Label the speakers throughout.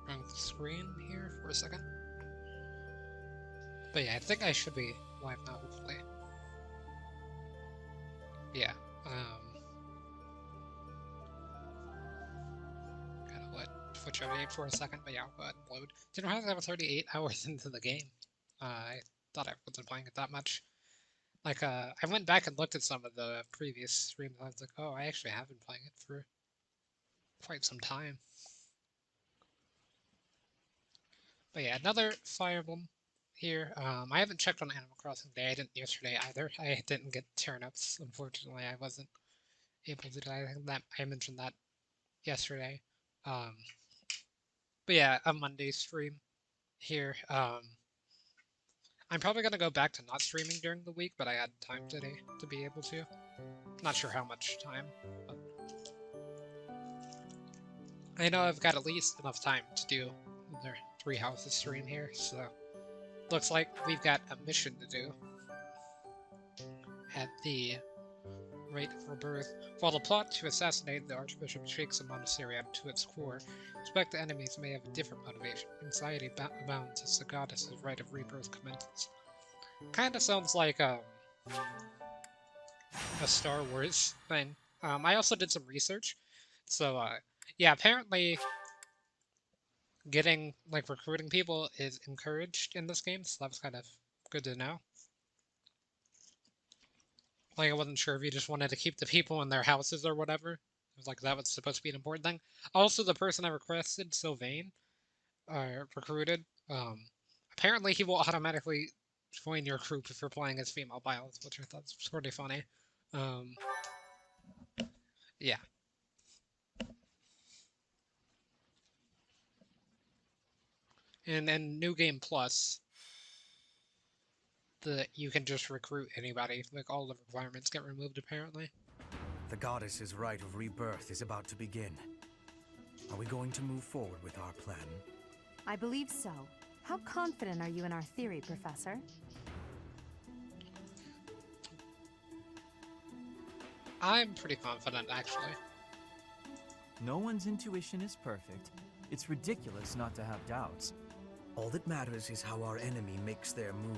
Speaker 1: wrong screen here for a second. But yeah, I think I should be live now, hopefully. Yeah, gotta let Twitch update for a second, but yeah, I'll go ahead and load. Didn't realize I was 38 hours into the game. I thought I wasn't playing it that much. Like, I went back and looked at some of the previous streams, and I was like, oh, I actually have been playing it for quite some time. But yeah, another Fire Emblem here. I haven't checked on Animal Crossing Day. I didn't yesterday either. I didn't get turnips, unfortunately. I wasn't able to do that. I mentioned that yesterday. But yeah, a Monday stream here. I'm probably gonna go back to not streaming during the week, but I had time today to be able to. Not sure how much time, but I know I've got at least enough time to do another Three Houses stream here, so looks like we've got a mission to do at the Rite of Rebirth. While the plot to assassinate the archbishop shakes the monastery to its core, suspect the enemies may have a different motivation. Anxiety abounds as the goddess's Rite of Rebirth commences. Kind of sounds like a Star Wars thing. I also did some research, so yeah, apparently getting recruiting people is encouraged in this game, so that was kind of good to know. Like, I wasn't sure if you just wanted to keep the people in their houses or whatever. It was like that was supposed to be an important thing. Also, the person I requested, Sylvain, recruited, apparently he will automatically join your group if you're playing as female bios, which I thought was pretty funny. Yeah. And then New Game Plus, you can just recruit anybody. Like, all the requirements get removed, apparently.
Speaker 2: The goddess's Rite of Rebirth is about to begin. Are we going to move forward with our plan?
Speaker 3: I believe so. How confident are you in our theory, Professor?
Speaker 1: I'm pretty confident, actually.
Speaker 4: No one's intuition is perfect. It's ridiculous not to have doubts.
Speaker 2: All that matters is how our enemy makes their move,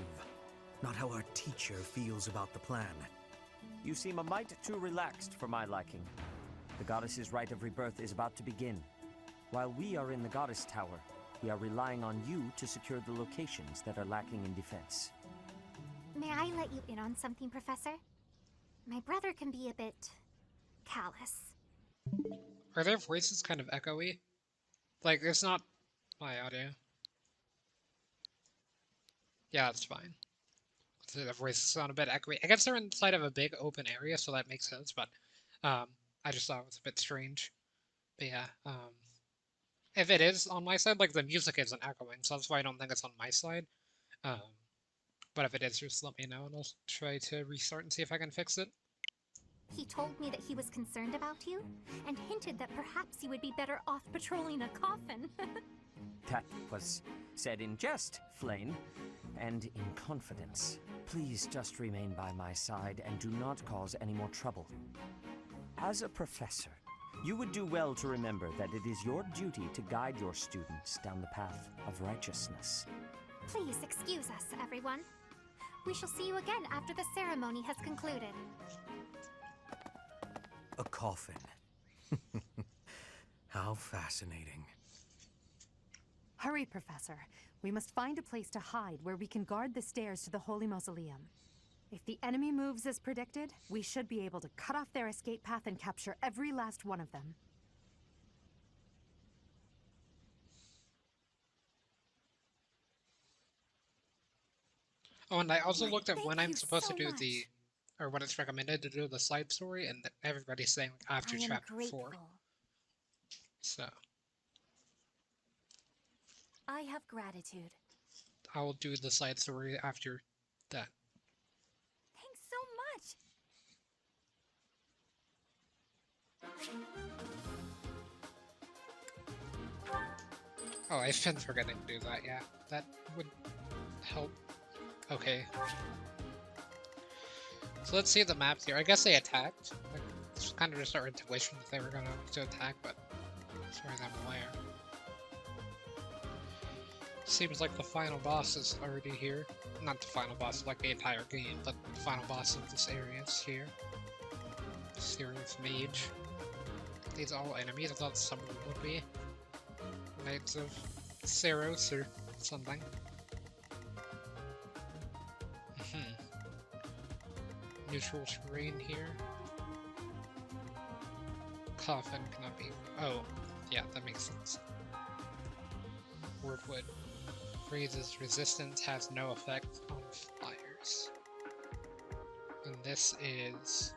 Speaker 2: not how our teacher feels about the plan.
Speaker 5: You seem a mite too relaxed for my liking. The goddess's Rite of Rebirth is about to begin. While we are in the Goddess Tower, we are relying on you to secure the locations that are lacking in defense.
Speaker 6: May I let you in on something, Professor? My brother can be a bit callous.
Speaker 1: Are their voices kind of echoey? Like, it's not my audio. Yeah, that's fine. So the voices sound a bit echoey. I guess they're inside of a big open area, so that makes sense, but I just thought it was a bit strange. But yeah, if it is on my side, like, the music isn't echoing, so that's why I don't think it's on my side. But if it is, just let me know, and I'll try to restart and see if I can fix it.
Speaker 6: He told me that he was concerned about you, and hinted that perhaps you would be better off patrolling a coffin.
Speaker 5: That was said in jest, Flame, and in confidence. Please just remain by my side and do not cause any more trouble. As a professor, you would do well to remember that it is your duty to guide your students down the path of righteousness.
Speaker 6: Please excuse us, everyone. We shall see you again after the ceremony has concluded.
Speaker 2: A coffin. How fascinating.
Speaker 3: Hurry, Professor. We must find a place to hide where we can guard the stairs to the Holy Mausoleum. If the enemy moves as predicted, we should be able to cut off their escape path and capture every last one of them.
Speaker 1: Oh, and I also looked at when
Speaker 6: Thank
Speaker 1: I'm
Speaker 6: you
Speaker 1: supposed
Speaker 6: so
Speaker 1: to do
Speaker 6: much.
Speaker 1: or when it's recommended to do the side story, and everybody's saying after
Speaker 6: I am
Speaker 1: chapter 4.
Speaker 6: grateful.
Speaker 1: So
Speaker 6: I have gratitude.
Speaker 1: I'll do the side story after that.
Speaker 6: Thanks so much.
Speaker 1: Oh, I've been forgetting to do that, yeah. That would help. Okay. So let's see the maps here. I guess they attacked. Like, it's kind of just our intuition that they were going to attack, but as far as I'm aware. Seems like the final boss is already here. Not the final boss of like the entire game, but the final boss of this area is here. Serious mage. These are all enemies. I thought some of them would be Knights of Saros or something. Neutral terrain here. Coffin cannot be. Oh, yeah, that makes sense. Wordwood. Freezes resistance, has no effect on flyers. And this is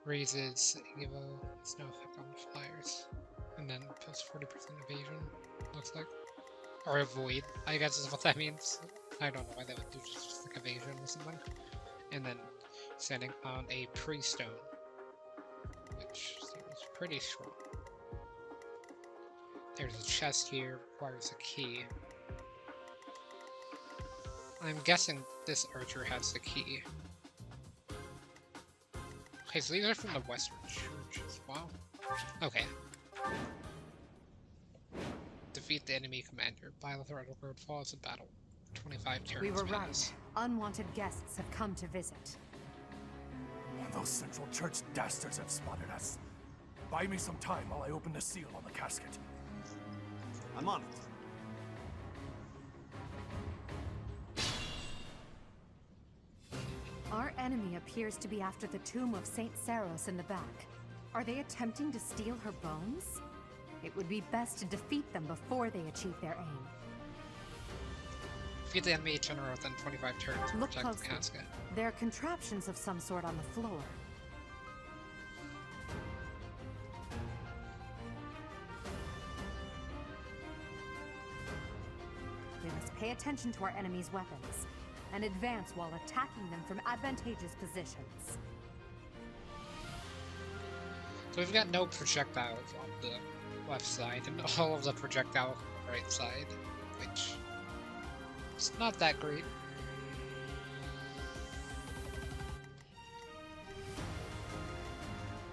Speaker 1: raises Evo, has no effect on flyers. And then plus 40% evasion, looks like. Or avoid, I guess is what that means. I don't know why they would do just like evasion or something. And then standing on a pre-stone, which seems pretty strong. There's a chest here, requires a key. I'm guessing this archer has the key. Okay, so these are from the Western Church as well. Okay. Defeat the enemy commander. Bilateral road falls in battle. 25 turns.
Speaker 3: We were
Speaker 1: pass.
Speaker 3: right. Unwanted guests have come to visit.
Speaker 2: Those Central Church dastards have spotted us. Buy me some time while I open the seal on the casket.
Speaker 7: I'm on it.
Speaker 3: Our enemy appears to be after the tomb of Saint Saros in the back. Are they attempting to steal her bones? It would be best to defeat them before they achieve their aim.
Speaker 1: Defeat the enemy general within 25 turns and
Speaker 3: Look
Speaker 1: protect the
Speaker 3: closely.
Speaker 1: casket.
Speaker 3: There are contraptions of some sort on the floor. We must pay attention to our enemy's weapons and advance while attacking them from advantageous positions.
Speaker 1: So we've got no projectiles on the left side and all of the projectiles on the right side, which is not that great.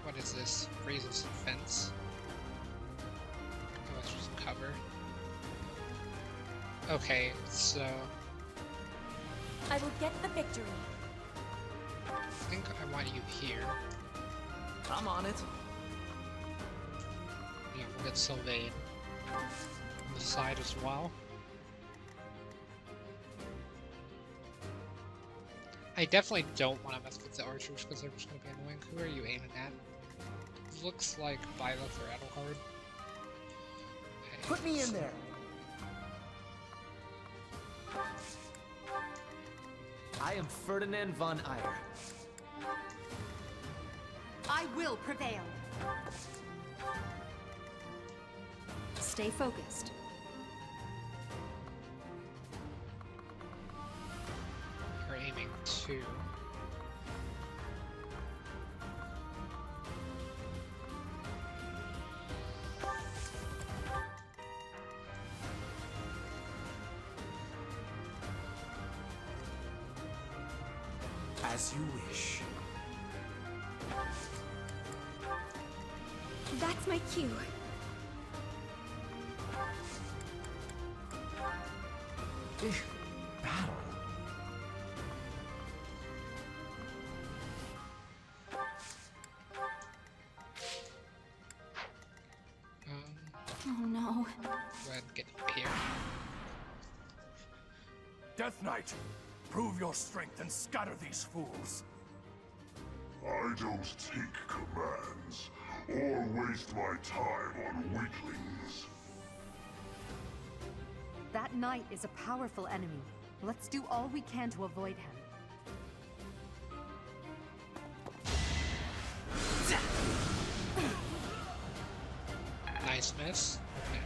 Speaker 1: What is this? Raises defense. Oh, it's just cover. Okay, so
Speaker 8: I will get the victory.
Speaker 1: I think I want you here.
Speaker 4: I'm on it.
Speaker 1: Yeah, we'll get Sylvain on the side as well. I definitely don't want to mess with the archers because they're just going to be annoying. Who are you aiming at? Looks like Violet or Edelgard. Okay,
Speaker 7: Put me in there.
Speaker 4: I am Ferdinand von Eyre.
Speaker 3: I will prevail. Stay focused.
Speaker 1: You're aiming two.
Speaker 2: As you wish.
Speaker 8: That's my cue.
Speaker 2: Battle.
Speaker 8: Oh no.
Speaker 1: Go ahead and get up here.
Speaker 2: Death Knight, prove your strength and scatter these fools.
Speaker 9: I don't take commands, or waste my time on weaklings.
Speaker 3: That knight is a powerful enemy. Let's do all we can to avoid him.
Speaker 1: Nice miss. Okay.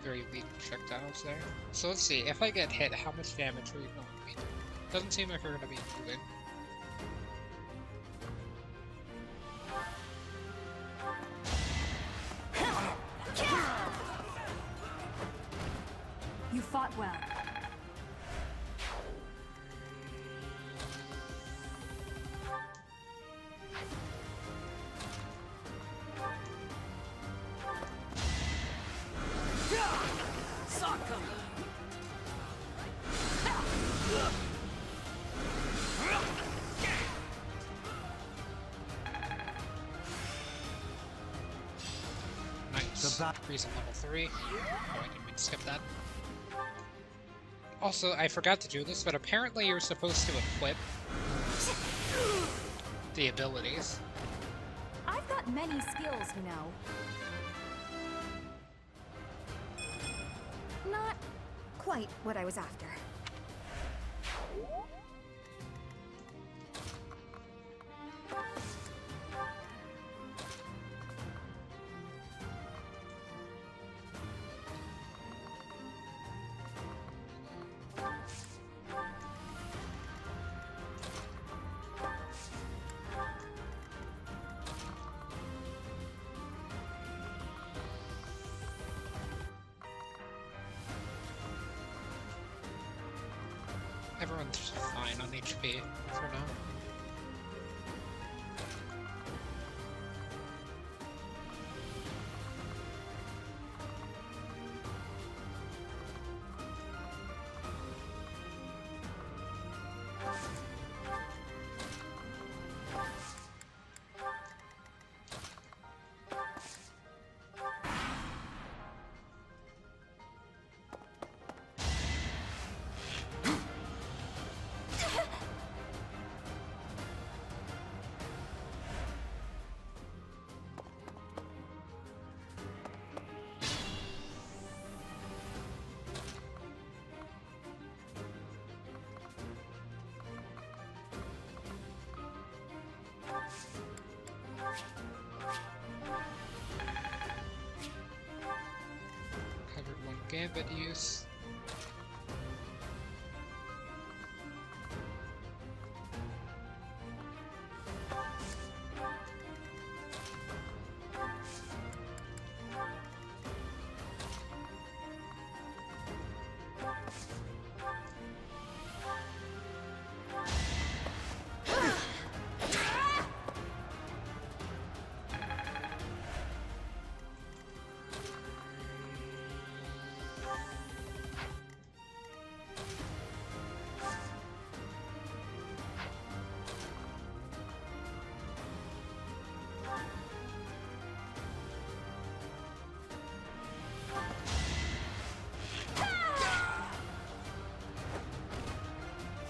Speaker 1: Very weak projectiles there. So let's see, if I get hit, how much damage are you going to be doing? Doesn't seem like we're going to be moving.
Speaker 3: You fought well.
Speaker 7: side.
Speaker 1: Increase on level 3. Oh, I didn't mean to skip that. Also, I forgot to do this, but apparently you're supposed to equip the abilities.
Speaker 8: I've got many skills, you know. Not quite what I was after.
Speaker 1: Everyone's fine on HP for now. Covered one gambit use.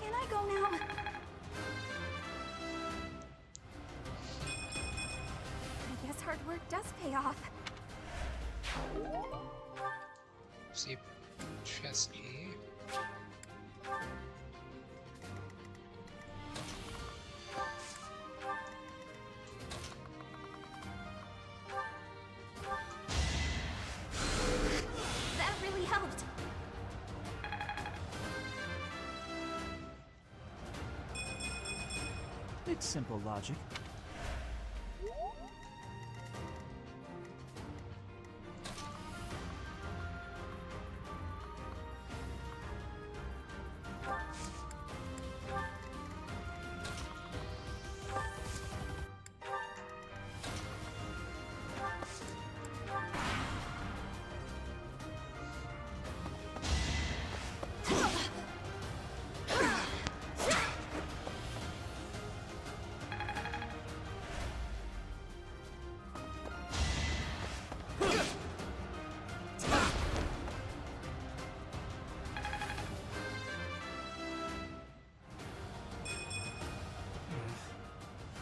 Speaker 8: Can I go now? I guess hard work does pay off.
Speaker 1: See, chest key.
Speaker 8: That really helped.
Speaker 4: It's simple logic.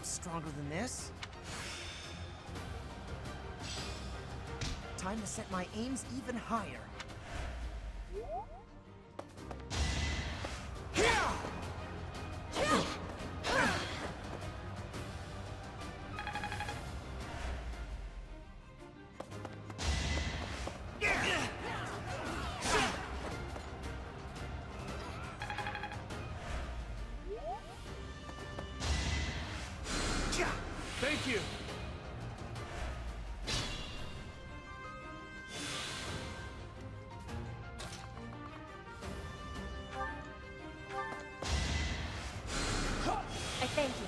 Speaker 10: Stronger than this? Time to set my aims even higher.
Speaker 2: Thank you!
Speaker 8: I thank you.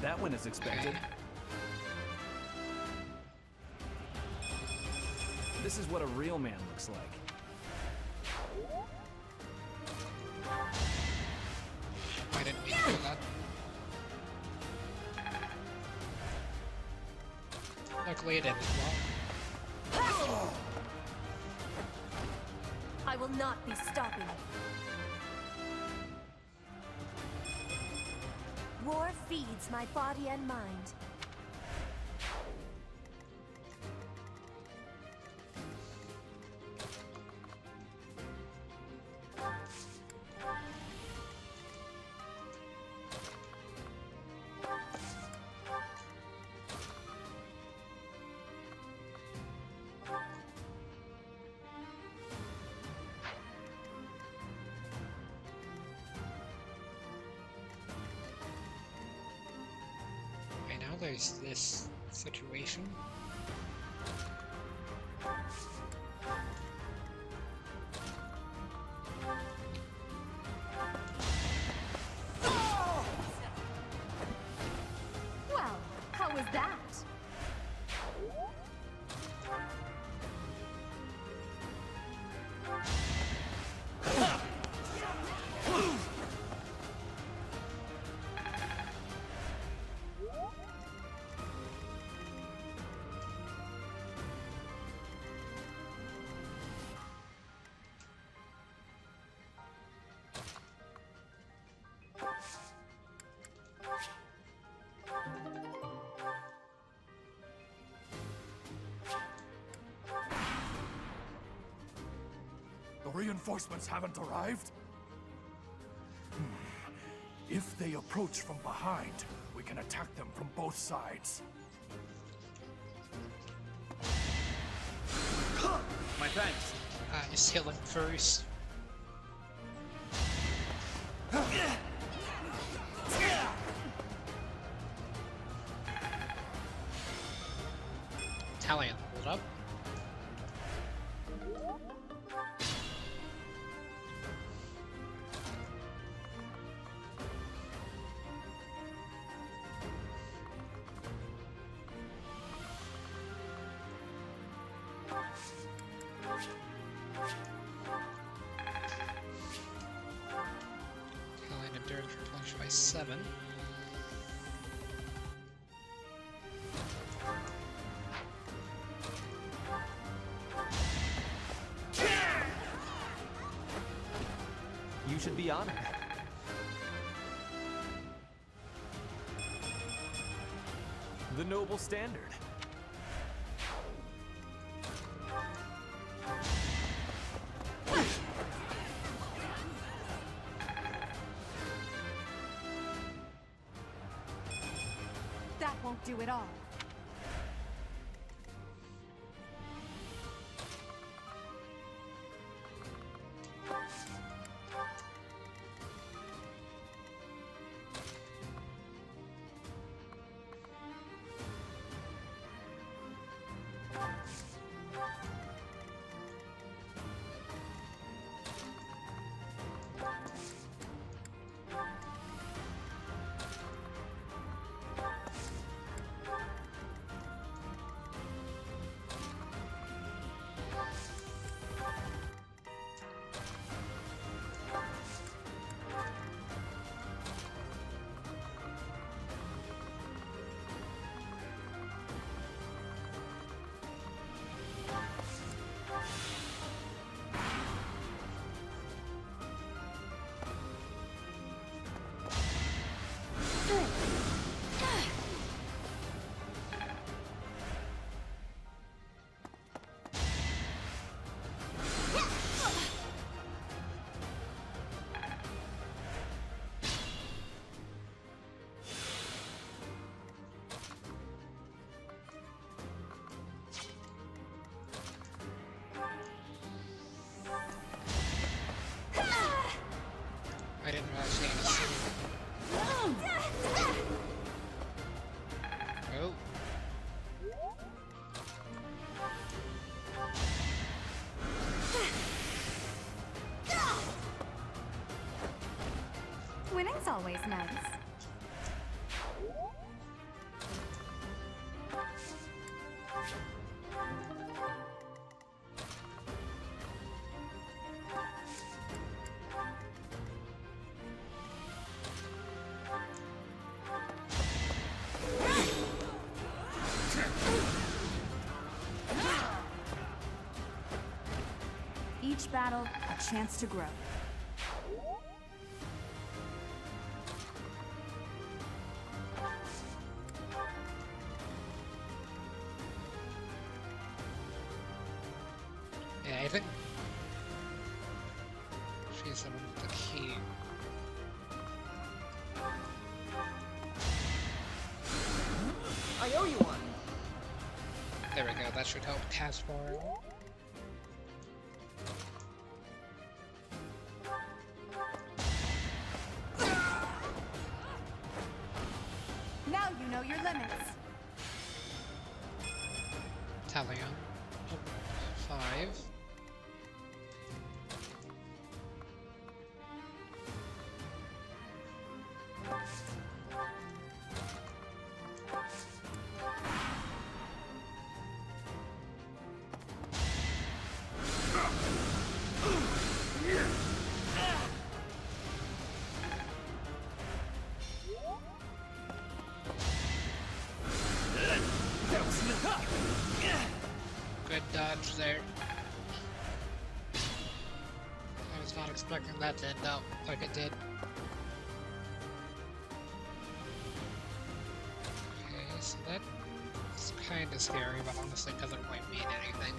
Speaker 4: That one is expected. This is what a real man looks like.
Speaker 1: I didn't mean to do that. Luckily it ended well.
Speaker 8: I will not be stopping. War feeds my body and mind.
Speaker 1: Okay, now there's this situation.
Speaker 3: Well, how was that?
Speaker 9: The reinforcements haven't arrived? If they approach from behind, we can attack them from both sides.
Speaker 7: My thanks.
Speaker 1: He's healing first. Italian, hold up. Italian endurance replenished by 7.
Speaker 4: You should be honored. The noble standard.
Speaker 3: That won't do it all. I didn't realize he had a sword. Oh.
Speaker 6: Winning's always nice.
Speaker 8: each battle a chance to grow.
Speaker 1: Yeah, I think she's the one with the key.
Speaker 10: I owe you one.
Speaker 1: There we go, that should help Caspar.
Speaker 3: Now you know your limits.
Speaker 1: Talion. 5. Good dodge there. I was not expecting that to end up like it did. Okay, so that's kind of scary, but honestly doesn't quite mean anything.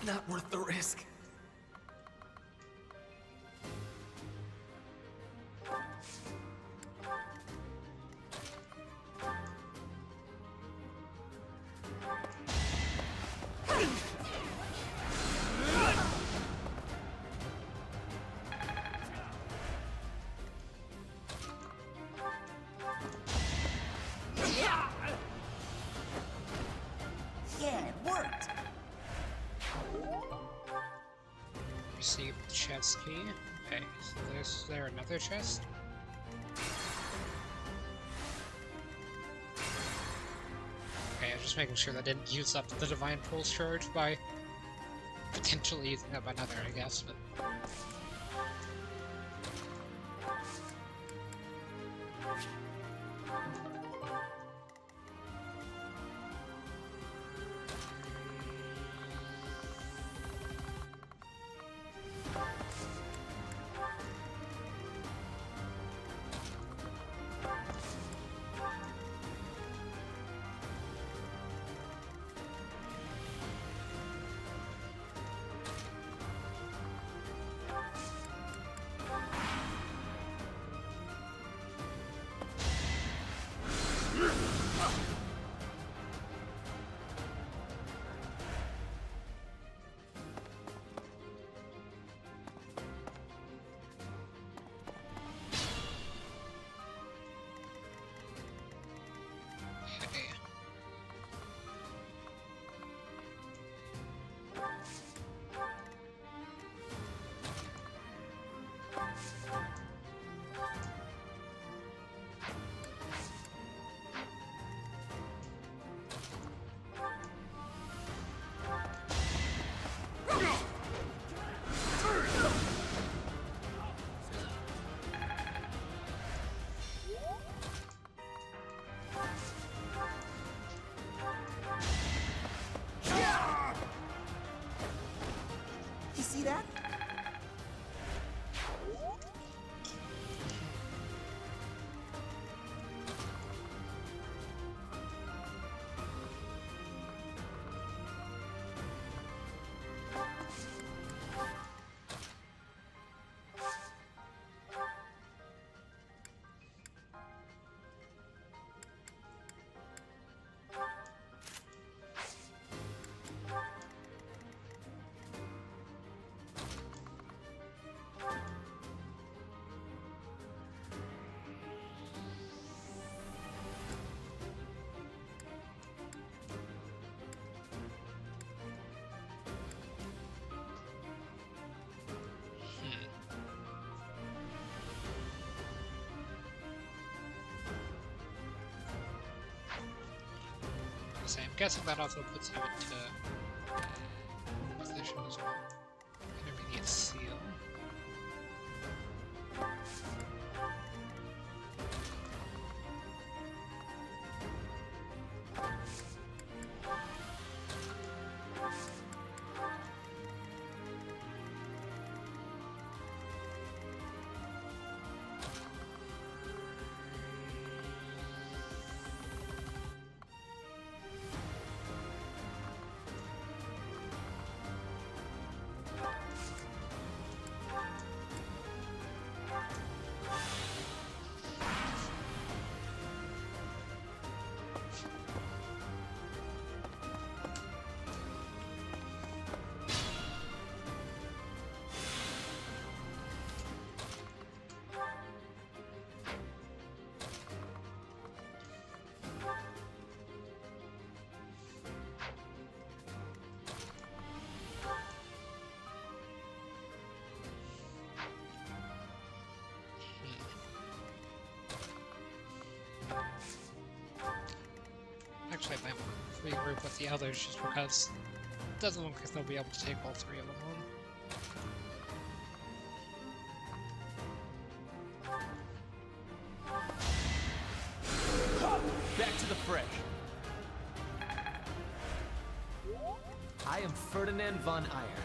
Speaker 10: Not worth the risk. Yeah, it worked.
Speaker 1: Receive the chest key. Okay, so is there another chest? Okay, I'm just making sure that didn't use up the Divine Pulse charge by potentially using up another, I guess, but...
Speaker 10: You see that? I'm guessing that also puts you into position as well. Intermediate seal.
Speaker 1: Actually, I might want to regroup with the others just because it doesn't look like they'll be able to take all three of them on.
Speaker 4: Back to the fray. I am Ferdinand von Eyre.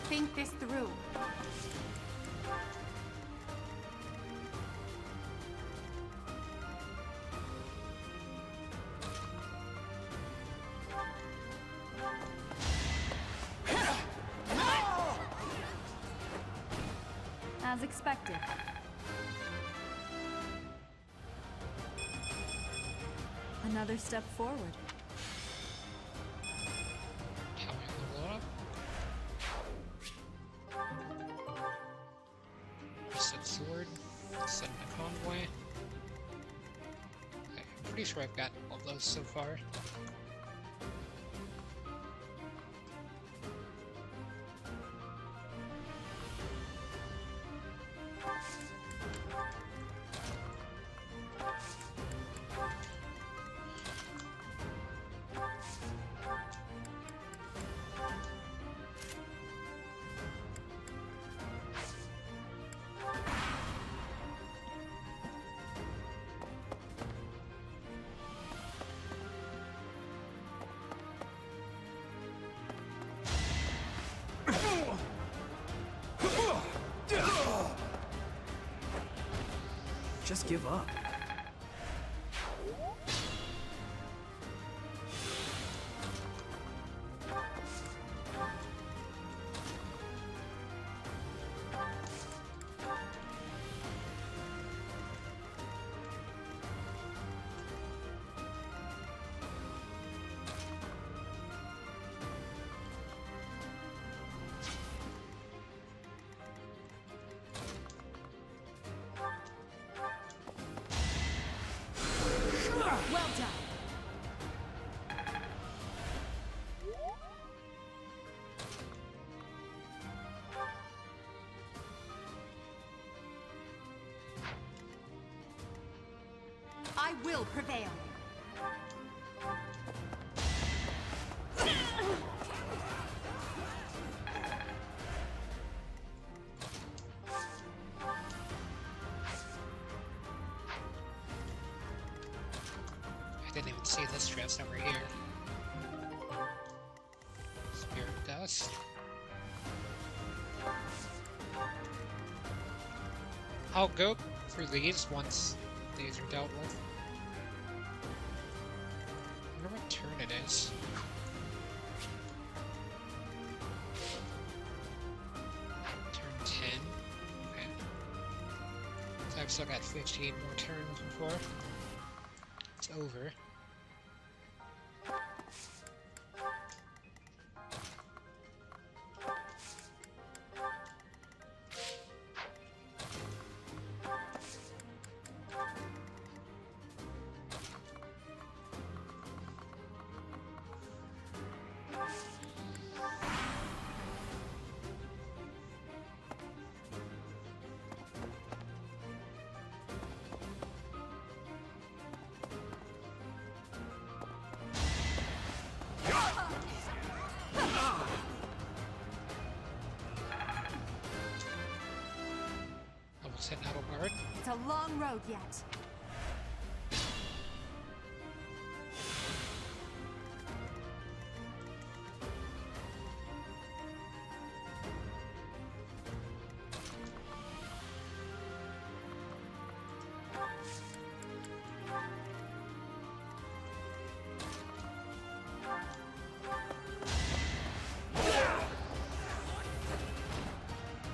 Speaker 3: Think this through. As expected. Another step forward.
Speaker 1: How am I gonna blow up? Set sword. Set my convoy. Okay, I'm pretty sure I've got all those so far.
Speaker 4: Just give up.
Speaker 3: Well done. I will prevail.
Speaker 1: I didn't even see this dress over here. Spirit dust. I'll go through these once these are dealt with. I wonder what turn it is. Turn 10. Okay. So I've still got 15 more turns before it's over. Let's hit Nettle Guard.
Speaker 3: It's a long road yet.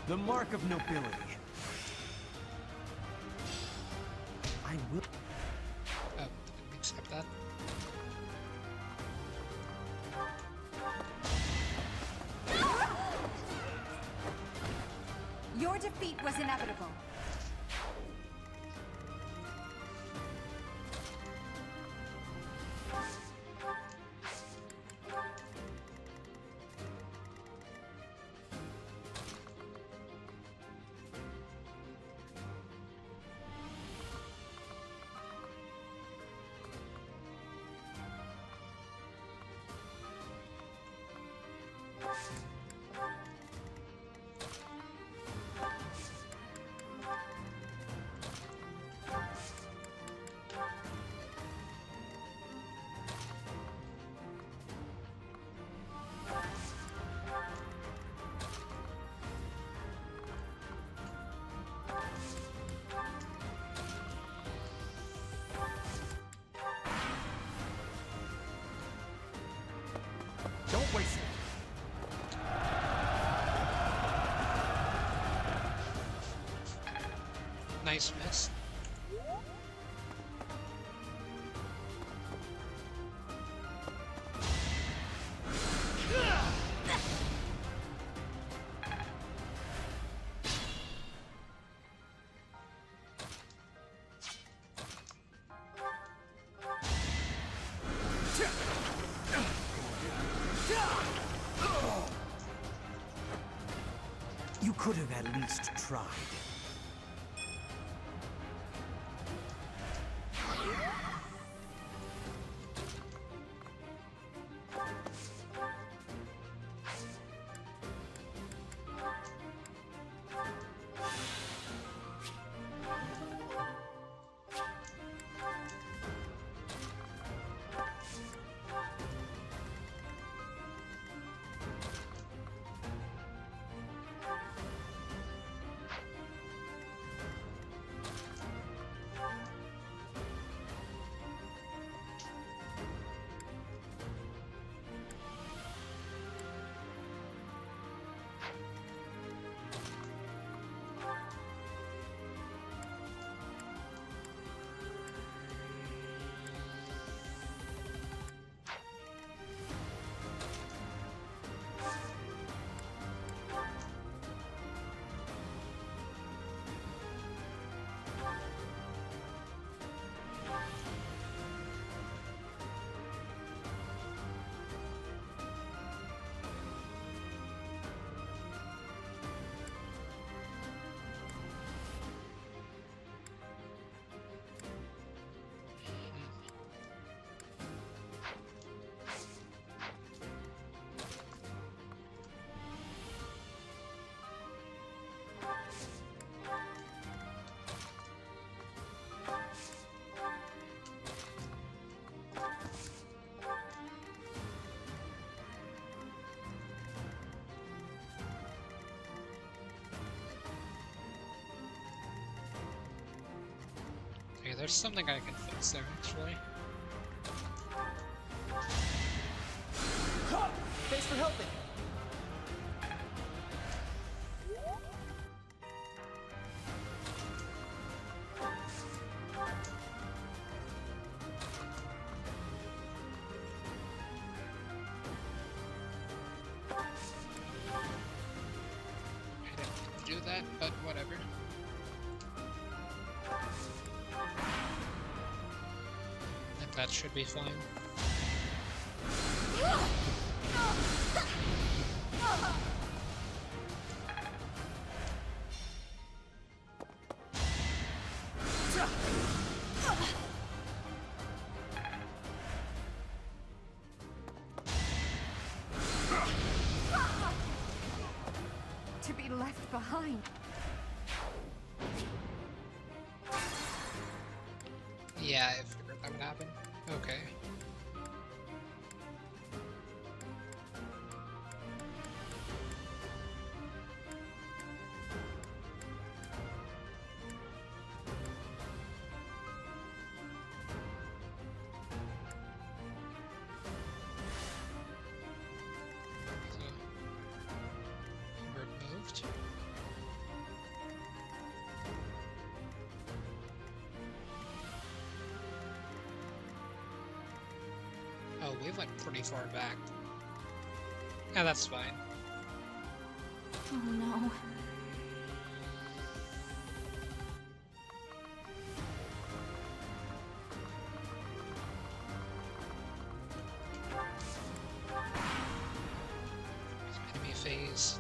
Speaker 2: The mark of nobility. I will.
Speaker 1: Oh, didn't accept that.
Speaker 3: Your defeat was inevitable.
Speaker 2: Don't waste it.
Speaker 1: Nice miss.
Speaker 2: You could have at least tried.
Speaker 1: Okay, there's something I can fix there, actually.
Speaker 10: Thanks for helping.
Speaker 1: I didn't do that, but whatever. I think that should be fine.
Speaker 3: To be left behind.
Speaker 1: Yeah, I figured that would happen. Okay. Moved. Oh, we went pretty far back. Yeah, that's fine.
Speaker 6: Oh no.
Speaker 1: Enemy phase.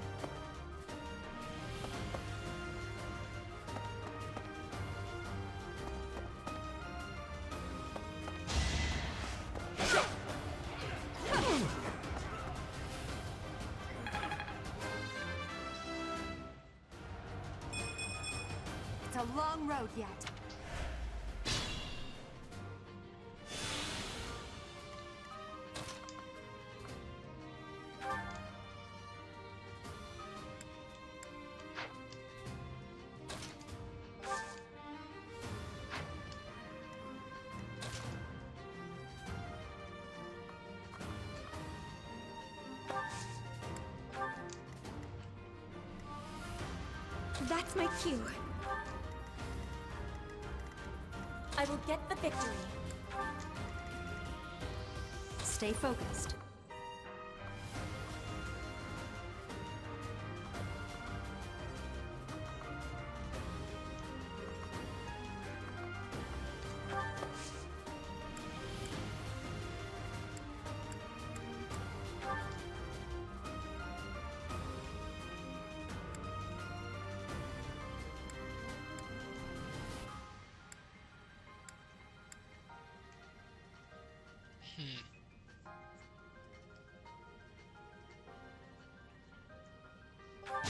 Speaker 3: It's a long road yet.
Speaker 6: That's my cue. I will get the victory.
Speaker 8: Stay focused.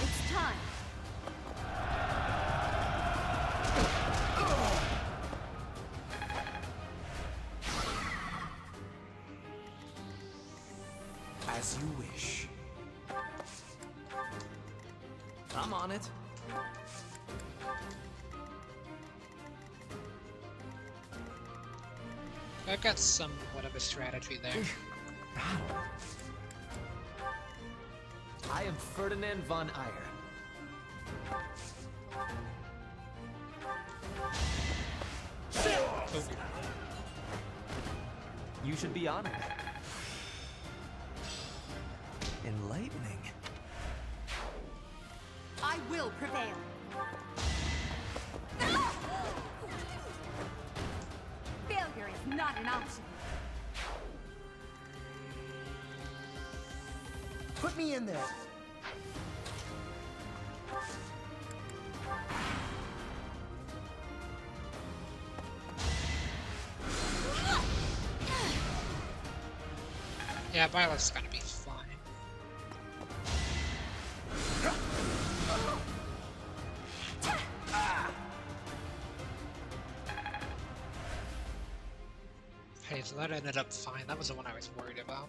Speaker 3: It's time.
Speaker 10: As you wish. I'm on it.
Speaker 1: I've got somewhat of a strategy there.
Speaker 10: I am Ferdinand von Eyre.
Speaker 1: Oh,
Speaker 10: You should be honored. Enlightening.
Speaker 3: I will prevail. Failure is not an option.
Speaker 10: Put me in there.
Speaker 1: yeah, Violet's gonna be fine. Hey, so that ended up fine. That was the one I was worried about.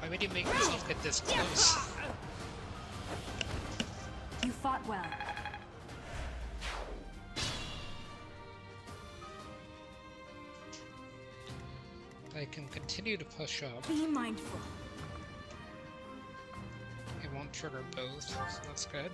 Speaker 1: Why would you make yourself get this close?
Speaker 8: You fought well.
Speaker 1: I can continue to push up.
Speaker 8: Be mindful.
Speaker 1: It won't trigger both, so that's good.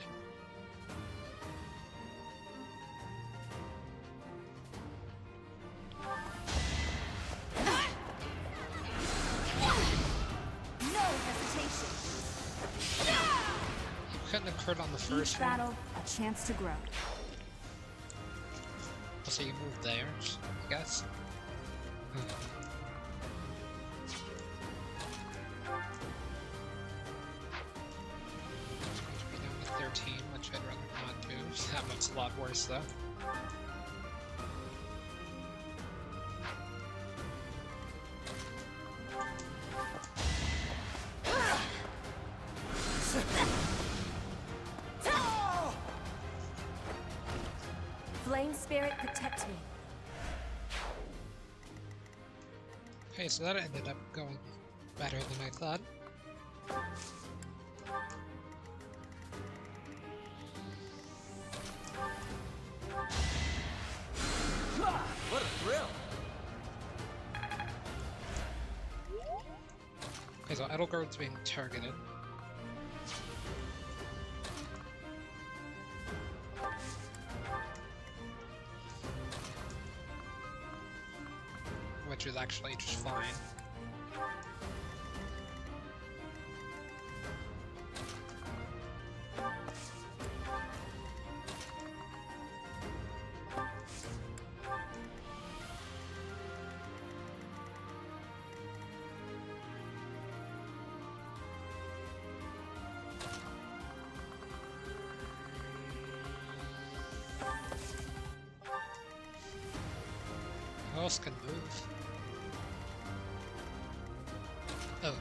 Speaker 3: No hesitation.
Speaker 1: You couldn't have crit on the
Speaker 8: Each
Speaker 1: first one.
Speaker 8: battle, a chance to grow.
Speaker 1: So you move there, I guess. Be down to 13, which I'd rather not do. That looks a lot worse though.
Speaker 8: spirit protect me.
Speaker 1: Okay, so that ended up going better than I thought.
Speaker 10: What a thrill!
Speaker 1: Okay, so Edelgard's being targeted. Which is actually just fine. Who else can move? Oh.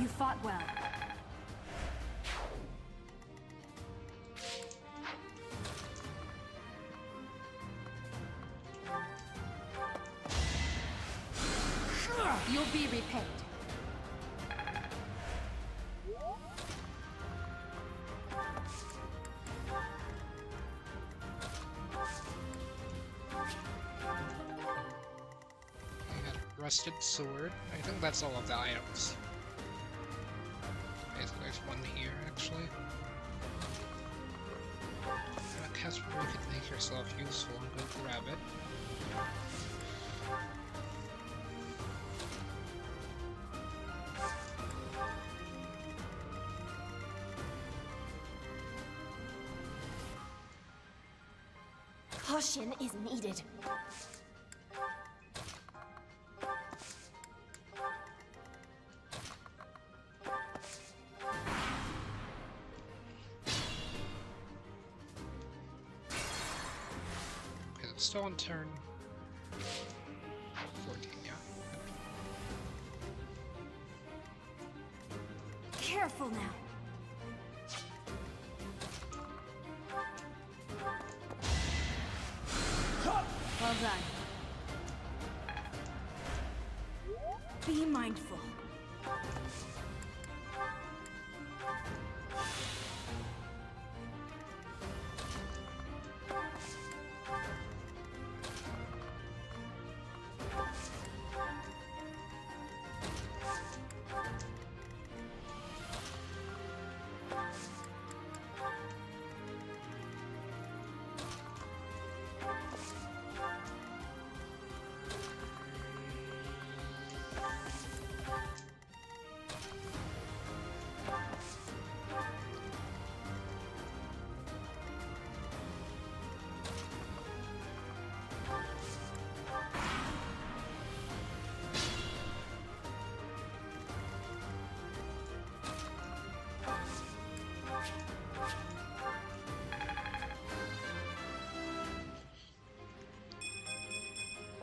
Speaker 8: You fought well. You'll be repaid.
Speaker 1: I got a rusted sword. I think that's all of the items. Okay, so there's one here, actually. Casper, you can make yourself useful and go grab it.
Speaker 6: Caution is needed.
Speaker 1: Okay, it's still on turn 14, yeah.
Speaker 8: Careful now. Well done. Be mindful.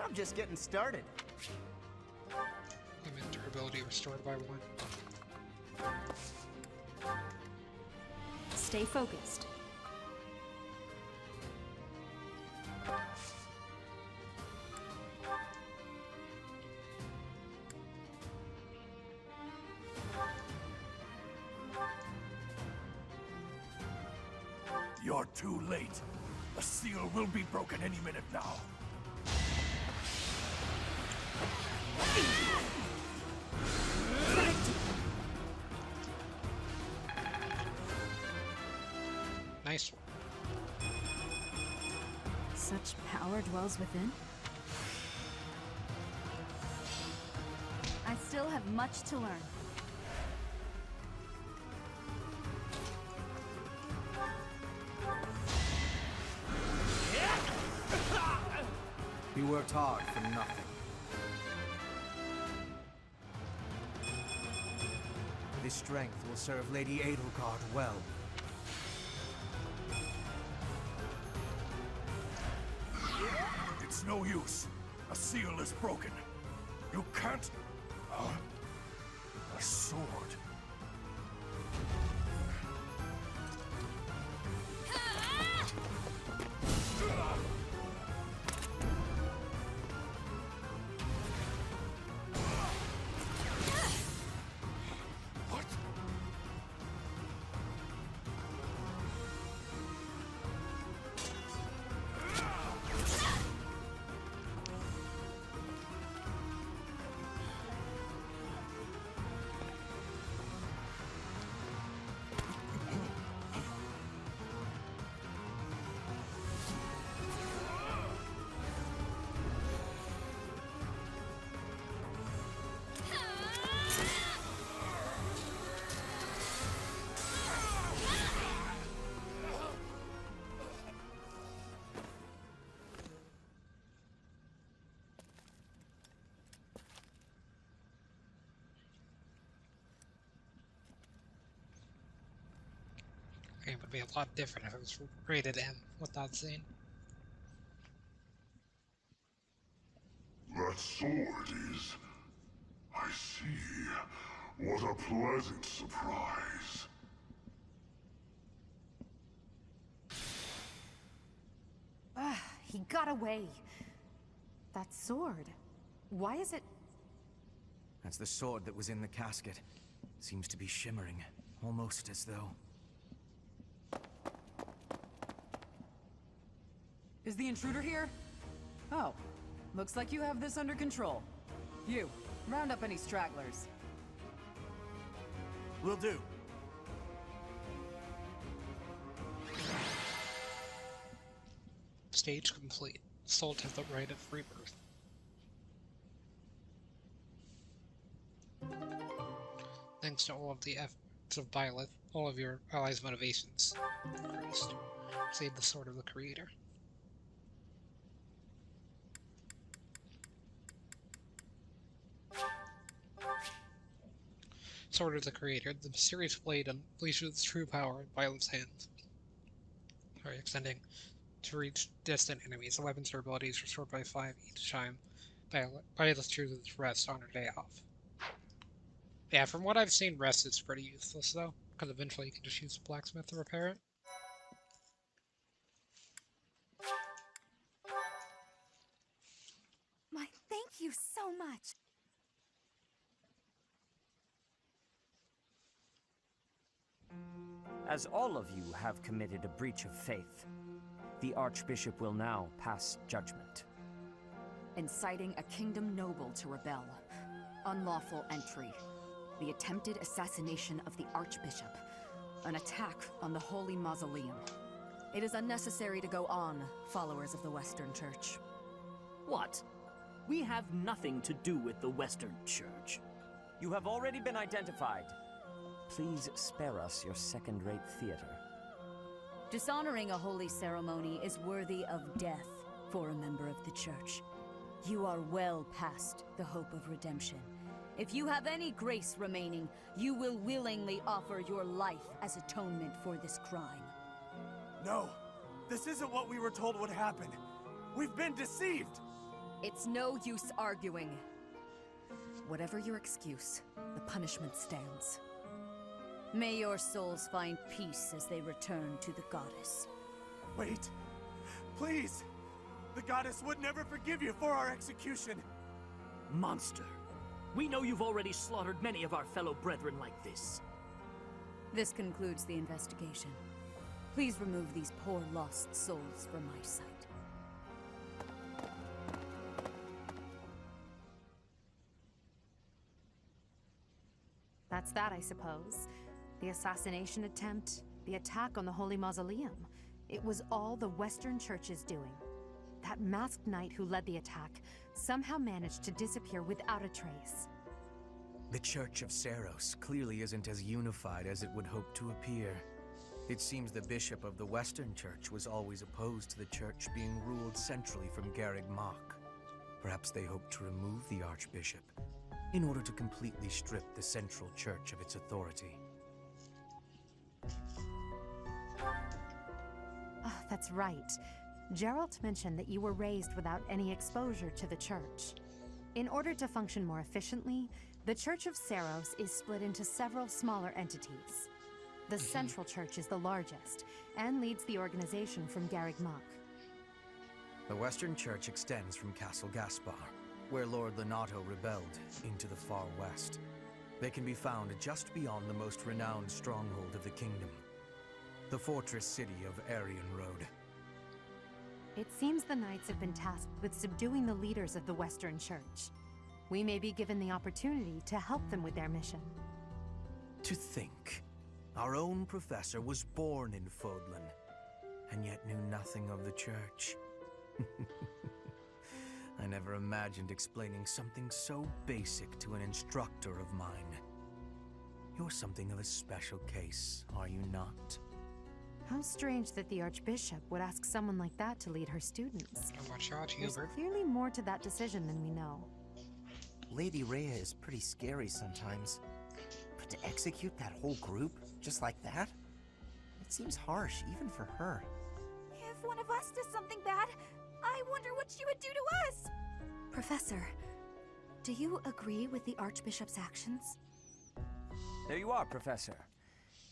Speaker 10: I'm just getting started.
Speaker 1: Limit durability restored by 1.
Speaker 8: Stay focused.
Speaker 9: You're too late. The seal will be broken any minute now.
Speaker 1: Nice.
Speaker 8: Such power dwells within. I still have much to learn.
Speaker 2: He worked hard for nothing. This strength will serve Lady Edelgard well.
Speaker 9: It's no use. A seal is broken. You can't... a sword. What?
Speaker 1: Game would be a lot different if it was rated M with that scene.
Speaker 9: That sword is... I see. What a pleasant surprise.
Speaker 3: He got away. That sword. Why is it...
Speaker 2: That's the sword that was in the casket. Seems to be shimmering, almost as though...
Speaker 8: Is the intruder here? Oh, looks like you have this under control. You, round up any stragglers.
Speaker 10: Will do.
Speaker 1: Stage complete. Salt has the right of rebirth. Thanks to all of the efforts of Byleth, all of your allies' motivations increased. Save the sword of the creator. Sword of the Creator, the mysterious blade unleashes its true power in Byleth's hands. Extending to reach distant enemies. The weapon's durability is restored by 5 each time. Byleth chooses rest on her day off. Yeah, from what I've seen, rest is pretty useless though, because eventually you can just use the blacksmith to repair it.
Speaker 3: My, thank you so much.
Speaker 5: As all of you have committed a breach of faith, the Archbishop will now pass judgment.
Speaker 8: Inciting a kingdom noble to rebel. Unlawful entry. The attempted assassination of the Archbishop. An attack on the Holy Mausoleum. It is unnecessary to go on, followers of the Western Church.
Speaker 11: What? We have nothing to do with the Western Church.
Speaker 5: You have already been identified. Please spare us your second-rate theater.
Speaker 8: Dishonoring a holy ceremony is worthy of death for a member of the Church. You are well past the hope of redemption. If you have any grace remaining, you will willingly offer your life as atonement for this crime.
Speaker 10: No, this isn't what we were told would happen. We've been deceived!
Speaker 8: It's no use arguing. Whatever your excuse, the punishment stands. May your souls find peace as they return to the goddess.
Speaker 10: Wait, please! The goddess would never forgive you for our execution!
Speaker 11: Monster! We know you've already slaughtered many of our fellow brethren like this.
Speaker 8: This concludes the investigation. Please remove these poor lost souls from my sight.
Speaker 3: That's that, I suppose. The assassination attempt, the attack on the Holy Mausoleum. It was all the Western Church's doing. That masked knight who led the attack somehow managed to disappear without a trace.
Speaker 2: The Church of Seiros clearly isn't as unified as it would hope to appear. It seems the bishop of the Western Church was always opposed to the Church being ruled centrally from Garreg Mach. Perhaps they hope to remove the archbishop in order to completely strip the central church of its authority.
Speaker 3: Oh, that's right. Geralt mentioned that you were raised without any exposure to the church. In order to function more efficiently, the Church of Seiros is split into several smaller entities. The Central Church is the largest, and leads the organization from Garreg Mach.
Speaker 2: The Western Church extends from Castle Gaspar, where Lord Lenato rebelled, into the far west. They can be found just beyond the most renowned stronghold of the kingdom, the fortress city of Aryan Road.
Speaker 3: It seems the Knights have been tasked with subduing the leaders of the Western Church. We may be given the opportunity to help them with their mission.
Speaker 2: To think, our own professor was born in Fodlan, and yet knew nothing of the church. I never imagined explaining something so basic to an instructor of mine. You're something of a special case, are you not?
Speaker 3: How strange that the Archbishop would ask someone like that to lead her students.
Speaker 1: Watch out,
Speaker 3: There's
Speaker 1: Hubert.
Speaker 3: clearly more to that decision than we know.
Speaker 12: Lady Rhea is pretty scary sometimes. But to execute that whole group, just like that? It seems harsh, even for her.
Speaker 13: If one of us does something bad, I wonder what she would do to us!
Speaker 14: Professor, do you agree with the Archbishop's actions?
Speaker 5: There you are, Professor.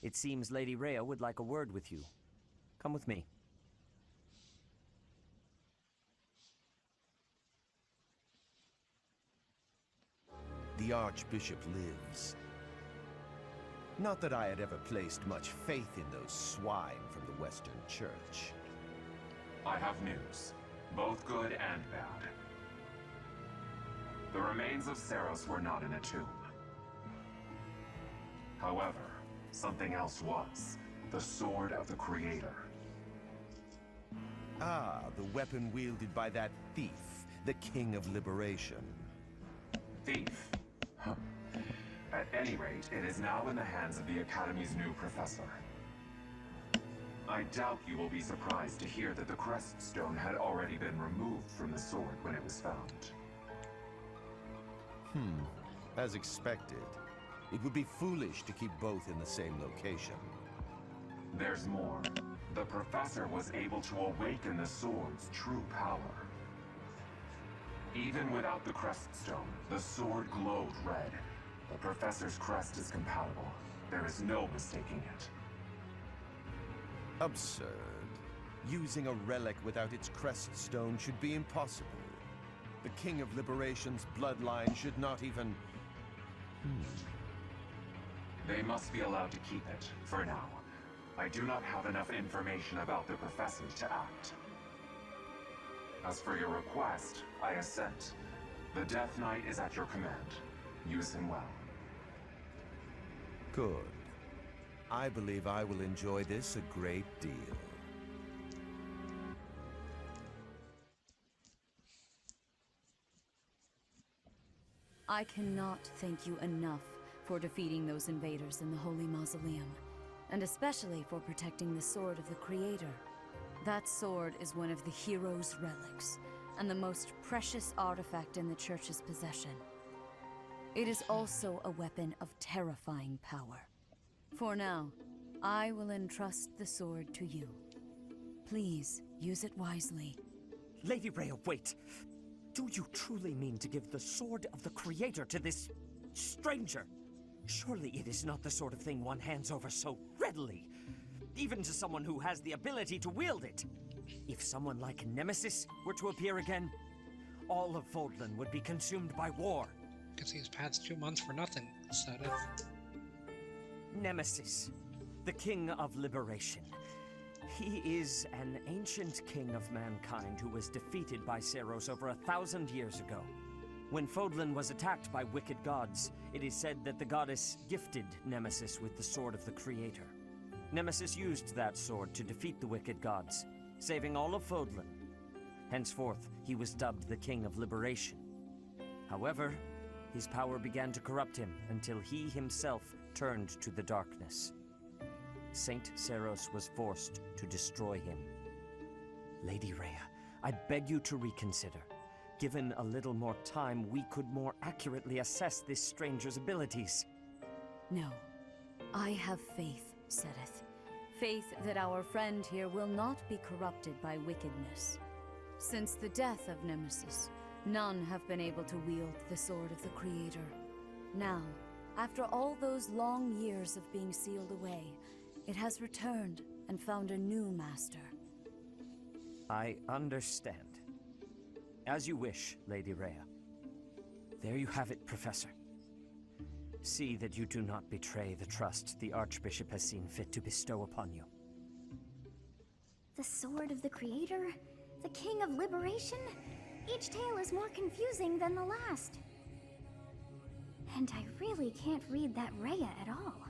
Speaker 5: It seems Lady Rhea would like a word with you. Come with me.
Speaker 15: The Archbishop lives. Not that I had ever placed much faith in those swine from the Western Church.
Speaker 16: I have news, both good and bad. The remains of Seiros were not in a tomb. However, something else was. The Sword of the Creator.
Speaker 15: Ah, the weapon wielded by that thief, the King of Liberation.
Speaker 16: Thief? Huh. At any rate, it is now in the hands of the Academy's new professor. I doubt you will be surprised to hear that the crest stone had already been removed from the sword when it was found.
Speaker 15: As expected. It would be foolish to keep both in the same location.
Speaker 16: There's more. The professor was able to awaken the sword's true power. Even without the crest stone, the sword glowed red. The professor's crest is compatible. There is no mistaking it.
Speaker 15: Absurd. Using a relic without its crest stone should be impossible. The King of Liberation's bloodline should not even...
Speaker 16: They must be allowed to keep it, for now. I do not have enough information about the professor to act. As for your request, I assent. The Death Knight is at your command. Use him well.
Speaker 15: Good. I believe I will enjoy this a great deal.
Speaker 8: I cannot thank you enough for defeating those invaders in the Holy Mausoleum, and especially for protecting the Sword of the Creator. That sword is one of the hero's relics, and the most precious artifact in the Church's possession. It is also a weapon of terrifying power. For now, I will entrust the sword to you. Please, use it wisely.
Speaker 5: Lady Rhea, wait! Do you truly mean to give the Sword of the Creator to this stranger? Surely it is not the sort of thing one hands over so readily, even to someone who has the ability to wield it. If someone like Nemesis were to appear again, all of Fodlan would be consumed by war.
Speaker 1: Because these past 2 months for nothing, instead of...
Speaker 5: Nemesis, the King of Liberation. He is an ancient king of mankind who was defeated by Seiros over 1,000 years ago. When Fodlan was attacked by wicked gods, it is said that the goddess gifted Nemesis with the Sword of the Creator. Nemesis used that sword to defeat the wicked gods, saving all of Fodlan. Henceforth, he was dubbed the King of Liberation. However, his power began to corrupt him until he himself turned to the darkness. Saint Seiros was forced to destroy him. Lady Rhea, I beg you to reconsider. Given a little more time, we could more accurately assess this stranger's abilities.
Speaker 8: No. I have faith, Seteth. Faith that our friend here will not be corrupted by wickedness. Since the death of Nemesis, none have been able to wield the Sword of the Creator. Now, after all those long years of being sealed away, it has returned and found a new master.
Speaker 5: I understand. As you wish, Lady Rhea. There you have it, Professor. See that you do not betray the trust the Archbishop has seen fit to bestow upon you.
Speaker 6: The Sword of the Creator? The King of Liberation? Each tale is more confusing than the last. And I really can't read that Rhea at all.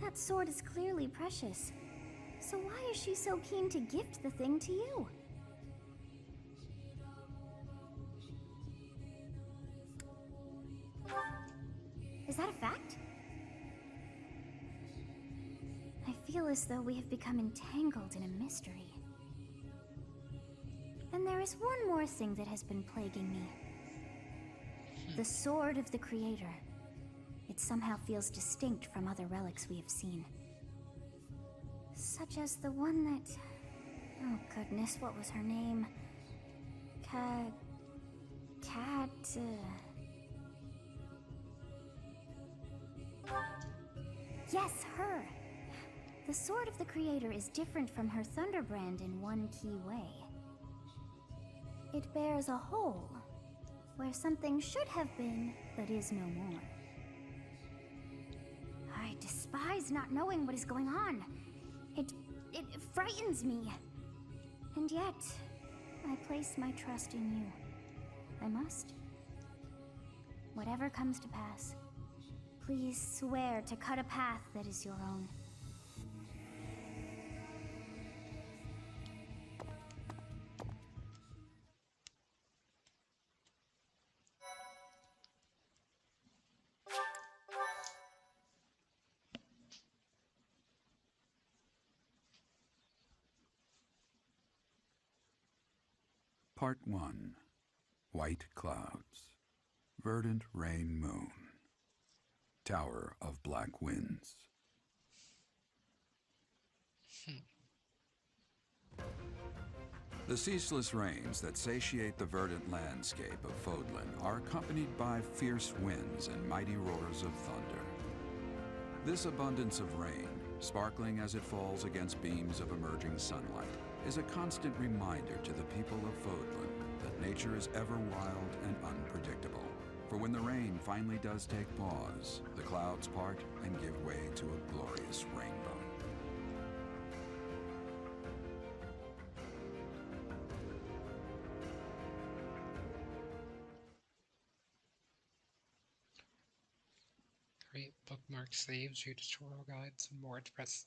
Speaker 6: That sword is clearly precious. So why is she so keen to gift the thing to you? Is that a fact? I feel as though we have become entangled in a mystery. And there is one more thing that has been plaguing me. The Sword of the Creator. It somehow feels distinct from other relics we have seen. Such as the one that... Oh goodness, what was her name? Yes, her! The Sword of the Creator is different from her Thunderbrand in one key way. It bears a hole, where something should have been, but is no more. I despise not knowing what is going on. It frightens me. And yet, I place my trust in you. I must. Whatever comes to pass, please swear to cut a path that is your own.
Speaker 17: Part 1. White Clouds. Verdant Rain Moon. Tower of Black Winds. The ceaseless rains that satiate the verdant landscape of Fodlan are accompanied by fierce winds and mighty roars of thunder. This abundance of rain, sparkling as it falls against beams of emerging sunlight, is a constant reminder to the people of Fodlan that nature is ever wild and unpredictable. For when the rain finally does take pause, the clouds part and give way to a glorious rainbow.
Speaker 1: Great. Bookmark saves you tutorial guides and more to press.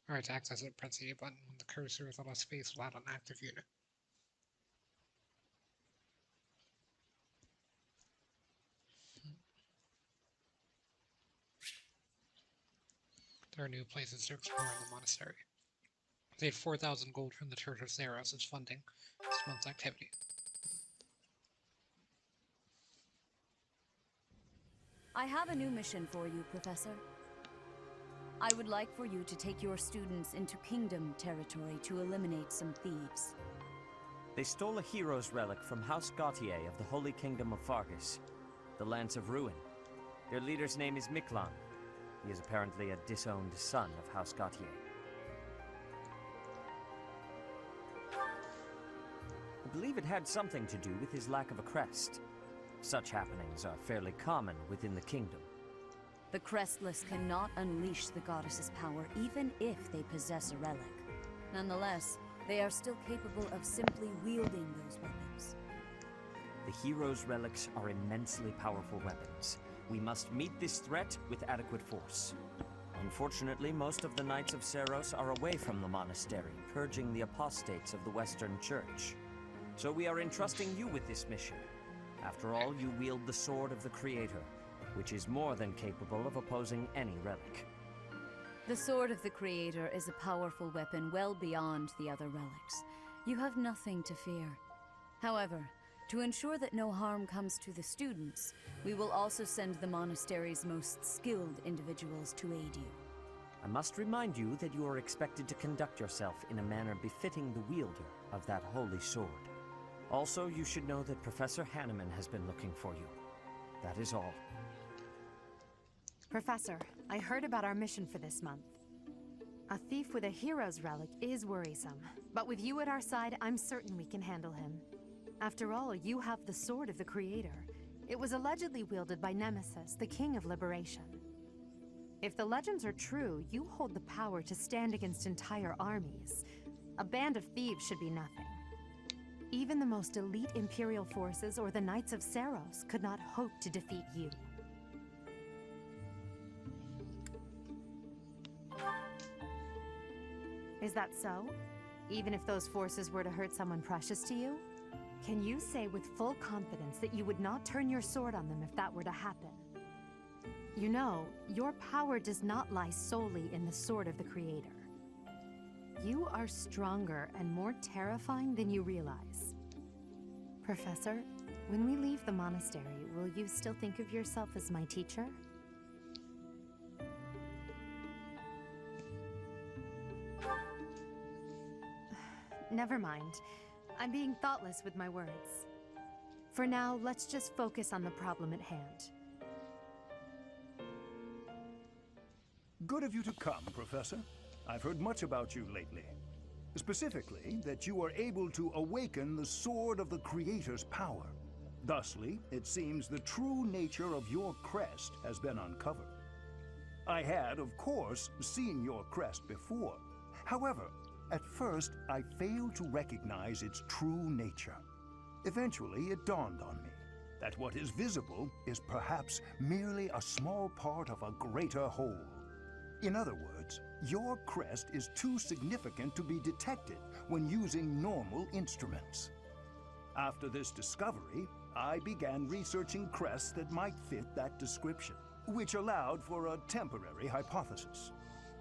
Speaker 1: Alright, to access it, press the A button when the cursor is on a space without an active unit. There are new places to explore in the monastery. Save 4,000 gold from the Church of Zeros as funding this month's activity.
Speaker 8: I have a new mission for you, Professor. I would like for you to take your students into Kingdom territory to eliminate some thieves.
Speaker 5: They stole a hero's relic from House Gautier of the Holy Kingdom of Fargus, the Lance of Ruin. Their leader's name is Miklan. He is apparently a disowned son of House Gautier. I believe it had something to do with his lack of a crest. Such happenings are fairly common within the kingdom.
Speaker 8: The Crestless cannot unleash the goddess's power even if they possess a relic. Nonetheless, they are still capable of simply wielding those weapons.
Speaker 5: The hero's relics are immensely powerful weapons. We must meet this threat with adequate force. Unfortunately, most of the Knights of Seros are away from the monastery, purging the apostates of the Western Church. So we are entrusting you with this mission. After all, you wield the Sword of the Creator, which is more than capable of opposing any relic.
Speaker 8: The Sword of the Creator is a powerful weapon well beyond the other relics. You have nothing to fear. However, to ensure that no harm comes to the students, we will also send the monastery's most skilled individuals to aid you.
Speaker 5: I must remind you that you are expected to conduct yourself in a manner befitting the wielder of that holy sword. Also, you should know that Professor Hanneman has been looking for you. That is all.
Speaker 3: Professor, I heard about our mission for this month. A thief with a hero's relic is worrisome, but with you at our side, I'm certain we can handle him. After all, you have the Sword of the Creator. It was allegedly wielded by Nemesis, the King of Liberation. If the legends are true, you hold the power to stand against entire armies. A band of thieves should be nothing. Even the most elite Imperial forces or the Knights of Saros could not hope to defeat you. Is that so? Even if those forces were to hurt someone precious to you? Can you say with full confidence that you would not turn your sword on them if that were to happen? You know, your power does not lie solely in the Sword of the Creator. You are stronger and more terrifying than you realize. Professor, when we leave the monastery, will you still think of yourself as my teacher? Never mind. I'm being thoughtless with my words. For now, let's just focus on the problem at hand.
Speaker 9: Good of you to come, Professor. I've heard much about you lately. Specifically, that you are able to awaken the Sword of the Creator's power. Thusly, it seems the true nature of your crest has been uncovered. I had, of course, seen your crest before. However, at first, I failed to recognize its true nature. Eventually, it dawned on me that what is visible is perhaps merely a small part of a greater whole. In other words, your crest is too significant to be detected when using normal instruments. After this discovery, I began researching crests that might fit that description, which allowed for a temporary hypothesis.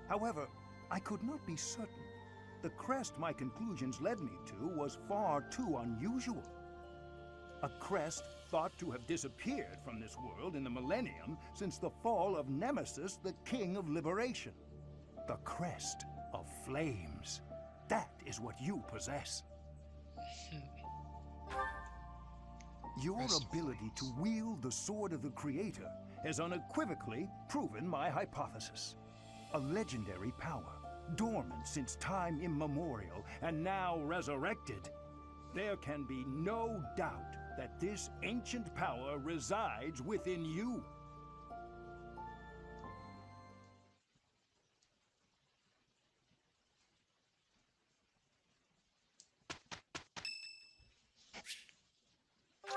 Speaker 9: However, I could not be certain. The crest my conclusions led me to was far too unusual. A crest thought to have disappeared from this world in the millennium since the fall of Nemesis, the King of Liberation. The crest of flames. That is what you possess. Your ability to wield the Sword of the Creator has unequivocally proven my hypothesis. A legendary power, dormant since time immemorial and now resurrected. There can be no doubt that this ancient power resides within you.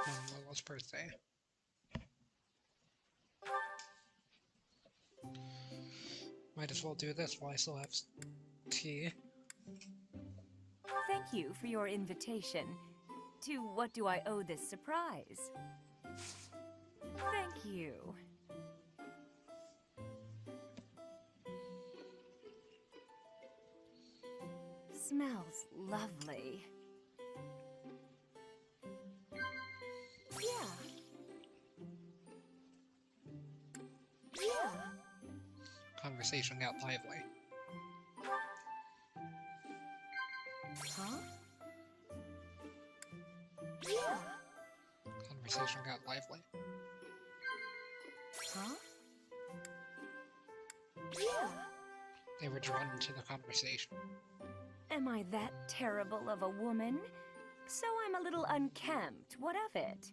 Speaker 1: On Lolo's birthday. Might as well do this while I still have tea.
Speaker 8: Thank you for your invitation. To what do I owe this surprise? Thank you. Smells lovely. Yeah.
Speaker 1: Conversation got lively.
Speaker 8: Huh? Yeah.
Speaker 1: Conversation got lively.
Speaker 8: Huh? Yeah.
Speaker 1: They were drawn into the conversation.
Speaker 8: Am I that terrible of a woman? So I'm a little unkempt. What of it?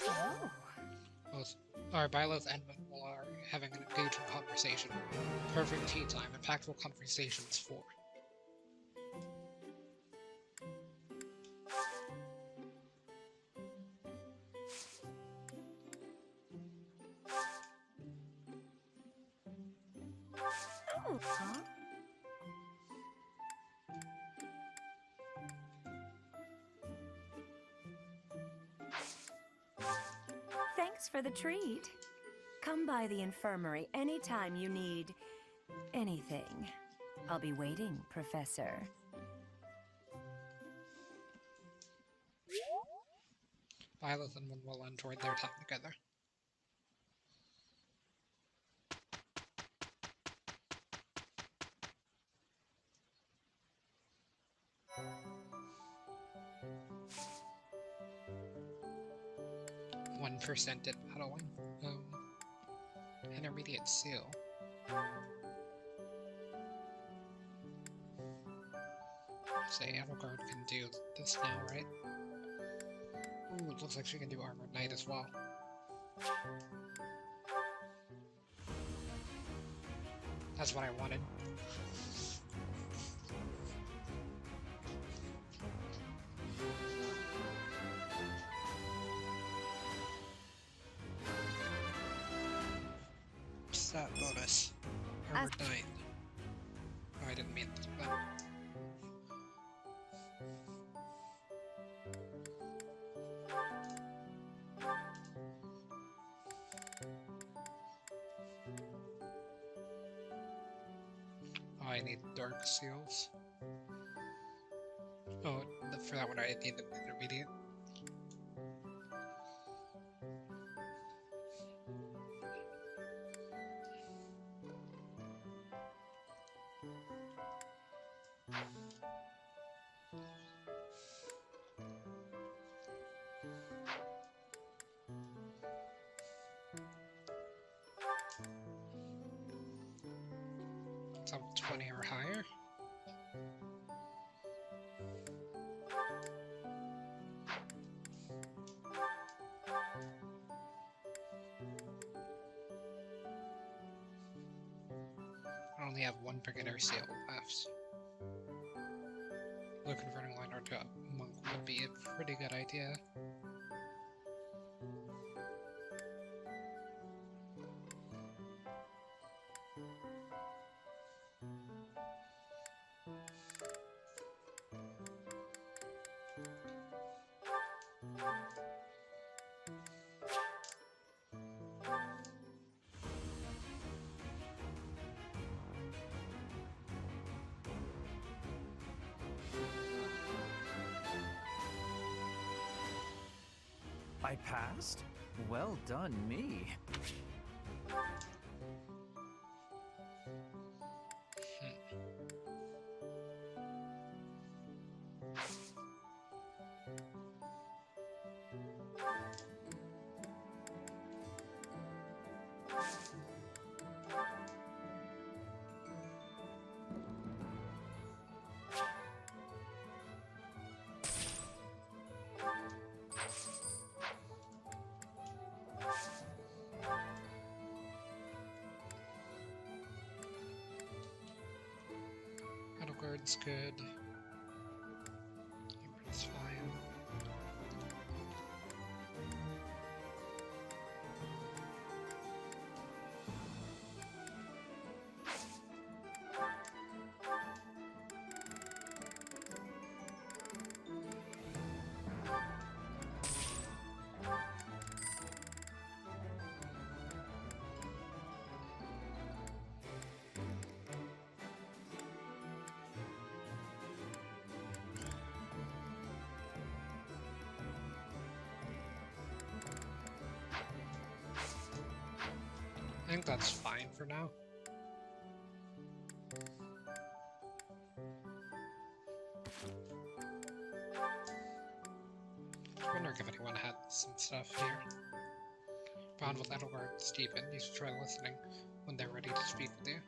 Speaker 8: Oh.
Speaker 1: Both Bylos and Manuel are having an engaging conversation. Perfect tea time, impactful conversations for.
Speaker 8: Oh, huh? Thanks for the treat. Come by the infirmary anytime you need anything. I'll be waiting, Professor.
Speaker 1: Violet and Manuel enjoyed their time together. Percent at battling. Intermediate seal. Say Edelgard can do this now, right? Ooh, it looks like she can do Armored Knight as well. That's what I wanted. Stat bonus. Armored Knight. Oh, I didn't mean that. Oh, I need dark seals. Oh, for that one I need the intermediate. Some 20 or higher. I only have one beginner seal left. Though converting Lionheart to a monk would be a pretty good idea.
Speaker 4: I passed? Well done, me. Guard's good. It's fine. I think that's fine for now. I wonder if anyone had some stuff here. Bound with Edelgard and Stephen, you should try listening when they're ready to speak with you.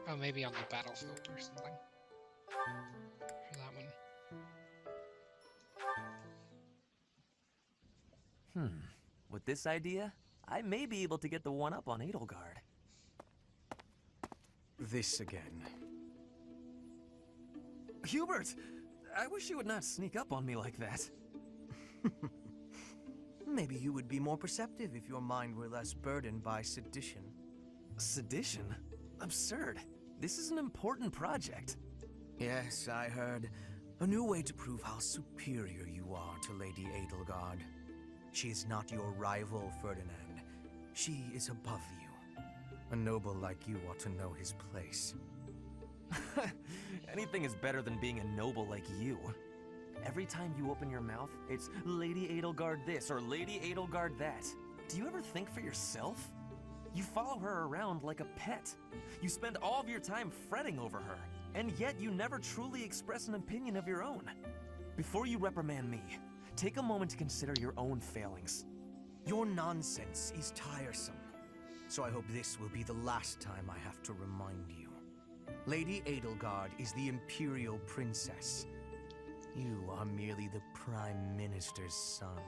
Speaker 4: Oh, maybe on the battlefield or something. For that one.
Speaker 5: With this idea, I may be able to get the one up on Edelgard.
Speaker 2: This again.
Speaker 5: Hubert! I wish you would not sneak up on me like that.
Speaker 2: Maybe you would be more perceptive if your mind were less burdened by sedition.
Speaker 5: Sedition? Absurd. This is an important project.
Speaker 2: Yes, I heard. A new way to prove how superior you are to Lady Edelgard. She is not your rival, Ferdinand. She is above you. A noble like you ought to know his place.
Speaker 5: Anything is better than being a noble like you. Every time you open your mouth, it's Lady Edelgard this or Lady Edelgard that. Do you ever think for yourself? You follow her around like a pet. You spend all of your time fretting over her, and yet you never truly express an opinion of your own. Before you reprimand me, take a moment to consider your own failings.
Speaker 2: Your nonsense is tiresome, so I hope this will be the last time I have to remind you. Lady Edelgard is the Imperial Princess. You are merely the Prime Minister's son.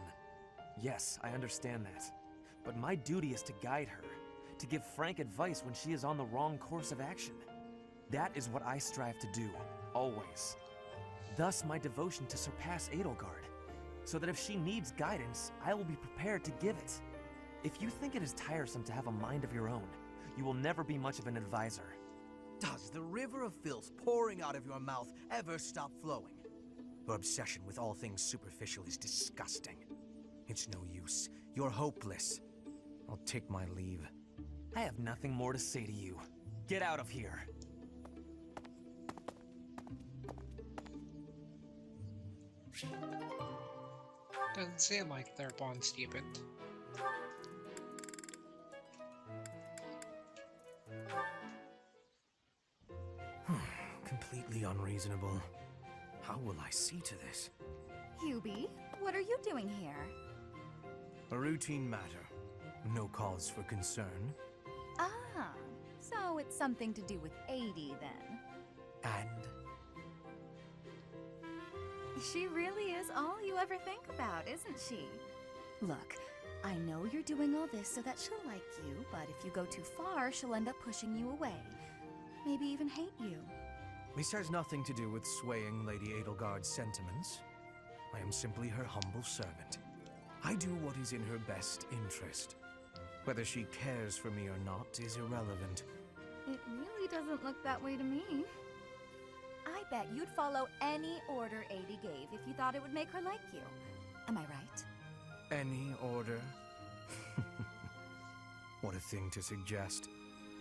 Speaker 5: Yes, I understand that. But my duty is to guide her, to give frank advice when she is on the wrong course of action. That is what I strive to do, always. Thus my devotion to surpass Edelgard, so that if she needs guidance, I will be prepared to give it. If you think it is tiresome to have a mind of your own, you will never be much of an advisor.
Speaker 2: Does the river of filth pouring out of your mouth ever stop flowing? Your obsession with all things superficial is disgusting. It's no use. You're hopeless. I'll take my leave.
Speaker 5: I have nothing more to say to you. Get out of here.
Speaker 1: Doesn't seem like their bond's deepened.
Speaker 2: Completely unreasonable. How will I see to this?
Speaker 13: Hubie, what are you doing here?
Speaker 2: A routine matter. No cause for concern.
Speaker 13: Ah, so it's something to do with 80 then.
Speaker 2: And?
Speaker 13: She really is all you ever think about, isn't she? Look, I know you're doing all this so that she'll like you, but if you go too far, she'll end up pushing you away. Maybe even hate you.
Speaker 2: This has nothing to do with swaying Lady Edelgard's sentiments. I am simply her humble servant. I do what is in her best interest. Whether she cares for me or not is irrelevant.
Speaker 13: It really doesn't look that way to me. I bet you'd follow any order Adi gave if you thought it would make her like you. Am I right?
Speaker 2: Any order? What a thing to suggest.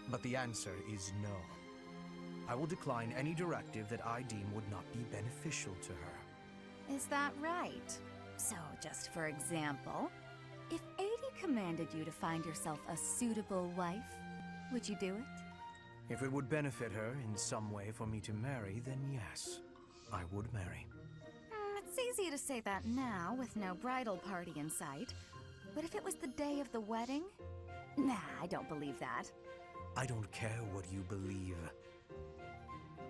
Speaker 2: But the answer is no. I will decline any directive that I deem would not be beneficial to her.
Speaker 13: Is that right? So, just for example, if Adi commanded you to find yourself a suitable wife, would you do it?
Speaker 2: If it would benefit her in some way for me to marry, then yes, I would marry.
Speaker 13: It's easy to say that now, with no bridal party in sight. But if it was the day of the wedding? Nah, I don't believe that.
Speaker 2: I don't care what you believe.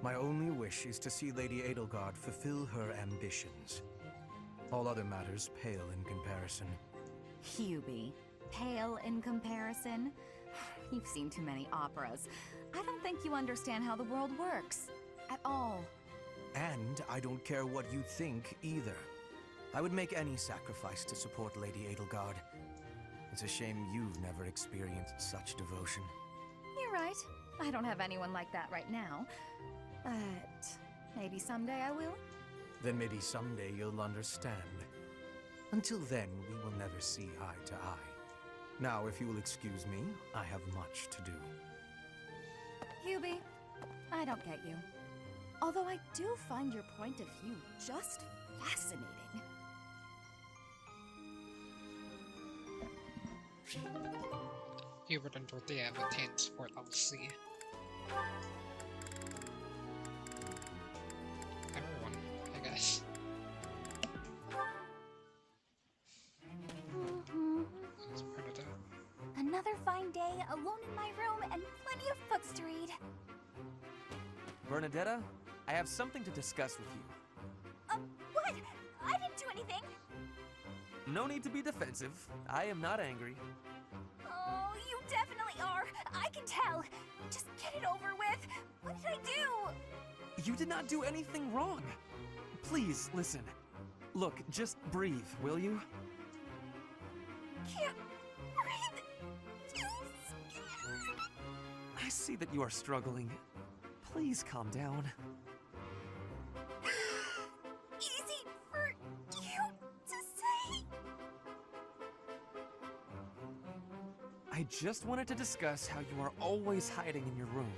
Speaker 2: My only wish is to see Lady Edelgard fulfill her ambitions. All other matters pale in comparison.
Speaker 13: Hubie, pale in comparison? You've seen too many operas. I don't think you understand how the world works. At all.
Speaker 2: And I don't care what you think either. I would make any sacrifice to support Lady Edelgard. It's a shame you've never experienced such devotion.
Speaker 13: You're right. I don't have anyone like that right now. But maybe someday I will.
Speaker 2: Then maybe someday you'll understand. Until then, we will never see eye to eye. Now, if you will excuse me, I have much to do.
Speaker 13: Hubie, I don't get you. Although I do find your point of view just fascinating.
Speaker 1: Hubert and Dorothea have attained support level C. Everyone, I guess. That's part of that.
Speaker 6: Another fine day, alone in my room, and plenty of books to read.
Speaker 5: Bernadetta, I have something to discuss with you.
Speaker 6: What? I didn't do anything.
Speaker 5: No need to be defensive. I am not angry.
Speaker 6: Oh, you definitely are. I can tell. Just get it over with. What did I do?
Speaker 5: You did not do anything wrong. Please, listen. Look, just breathe, will you?
Speaker 6: Can't breathe. Too scared.
Speaker 5: I see that you are struggling. Please calm down.
Speaker 18: I just wanted to discuss how you are always hiding in your room.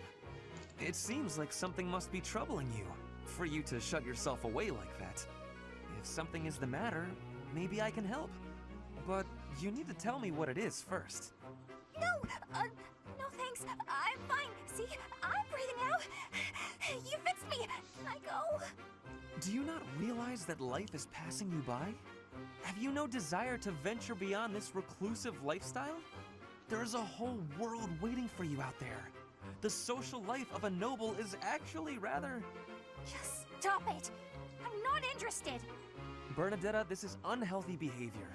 Speaker 18: It seems like something must be troubling you, for you to shut yourself away like that. If something is the matter, maybe I can help. But you need to tell me what it is first.
Speaker 6: No, no thanks. I'm fine. See, I'm breathing out. You fixed me. Can I go?
Speaker 18: Do you not realize that life is passing you by? Have you no desire to venture beyond this reclusive lifestyle? There is a whole world waiting for you out there. The social life of a noble is actually rather...
Speaker 6: Just stop it. I'm not interested.
Speaker 18: Bernadetta, this is unhealthy behavior.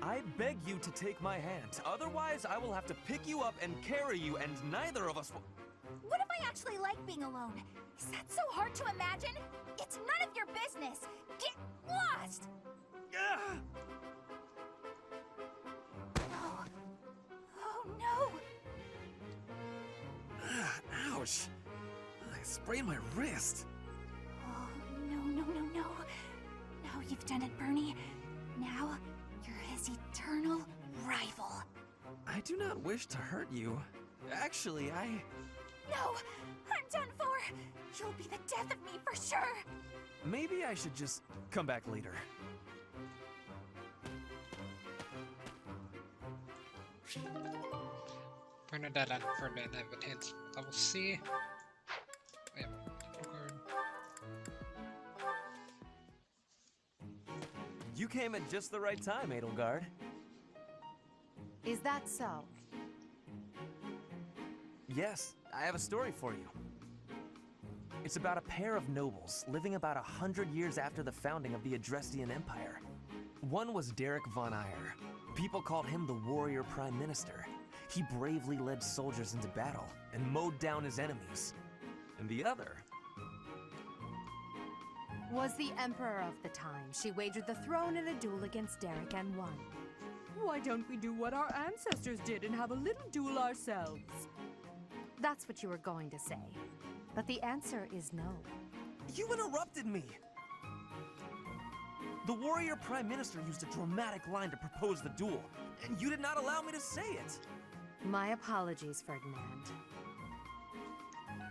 Speaker 18: I beg you to take my hand. Otherwise, I will have to pick you up and carry you, and neither of us will...
Speaker 6: What if I actually like being alone? Is that so hard to imagine? It's none of your business. Get lost! Oh. Oh no!
Speaker 18: Ouch! I sprained my wrist.
Speaker 6: Oh, no, no, no, no. Now you've done it, Bernie. Now, you're his eternal rival.
Speaker 18: I do not wish to hurt you. Actually,
Speaker 6: No! I'm done for! You'll be the death of me for sure!
Speaker 18: Maybe I should just come back later.
Speaker 1: Bernadette and Ferdinand have attained level C. Yep.
Speaker 18: You came at just the right time, Edelgard.
Speaker 3: Is that so?
Speaker 18: Yes, I have a story for you. It's about a pair of nobles living about 100 years after the founding of the Adrestian Empire. One was Derek von Eyre. People called him the Warrior Prime Minister. He bravely led soldiers into battle and mowed down his enemies. And the other
Speaker 3: was the Emperor of the time. She wagered the throne in a duel against Derek and won. Why don't we do what our ancestors did and have a little duel ourselves? That's what you were going to say. But the answer is no.
Speaker 18: You interrupted me! The Warrior Prime Minister used a dramatic line to propose the duel, and you did not allow me to say it!
Speaker 3: My apologies, Ferdinand.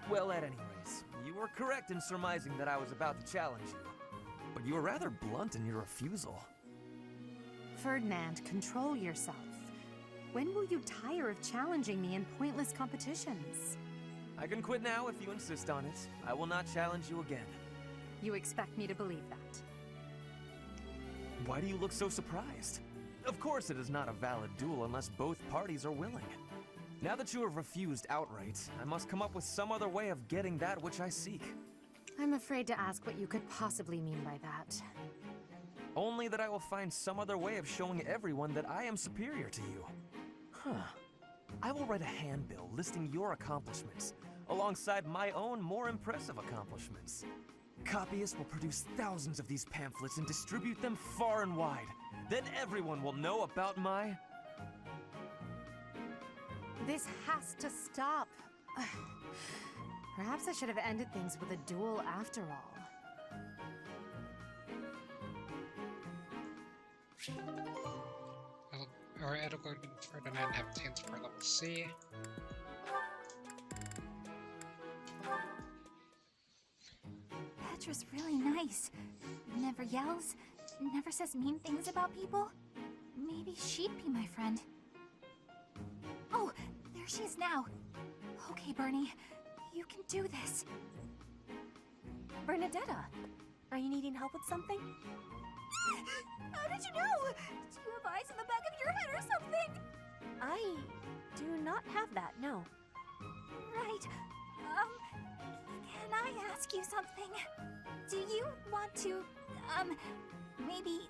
Speaker 18: Well, at any rate, you were correct in surmising that I was about to challenge you. But you were rather blunt in your refusal.
Speaker 3: Ferdinand, control yourself. When will you tire of challenging me in pointless competitions?
Speaker 18: I can quit now if you insist on it. I will not challenge you again.
Speaker 3: You expect me to believe that?
Speaker 18: Why do you look so surprised? Of course it is not a valid duel unless both parties are willing. Now that you have refused outright, I must come up with some other way of getting that which I seek.
Speaker 3: I'm afraid to ask what you could possibly mean by that.
Speaker 18: Only that I will find some other way of showing everyone that I am superior to you. Huh. I will write a handbill listing your accomplishments, alongside my own more impressive accomplishments. Copyists will produce thousands of these pamphlets and distribute them far and wide. Then everyone will know about my...
Speaker 3: This has to stop. Perhaps I should have ended things with a duel after all.
Speaker 1: Or Edelgard and Ferdinand have attained support level C.
Speaker 6: Petra's really nice. Never yells, never says mean things about people. Maybe she'd be my friend. Oh, there she is now. Okay, Bernie, you can do this.
Speaker 19: Bernadetta, are you needing help with something?
Speaker 6: How did you know? Do you have eyes in the back of your head or something?
Speaker 19: I do not have that, no.
Speaker 6: Right. Can I ask you something? Do you want to, maybe,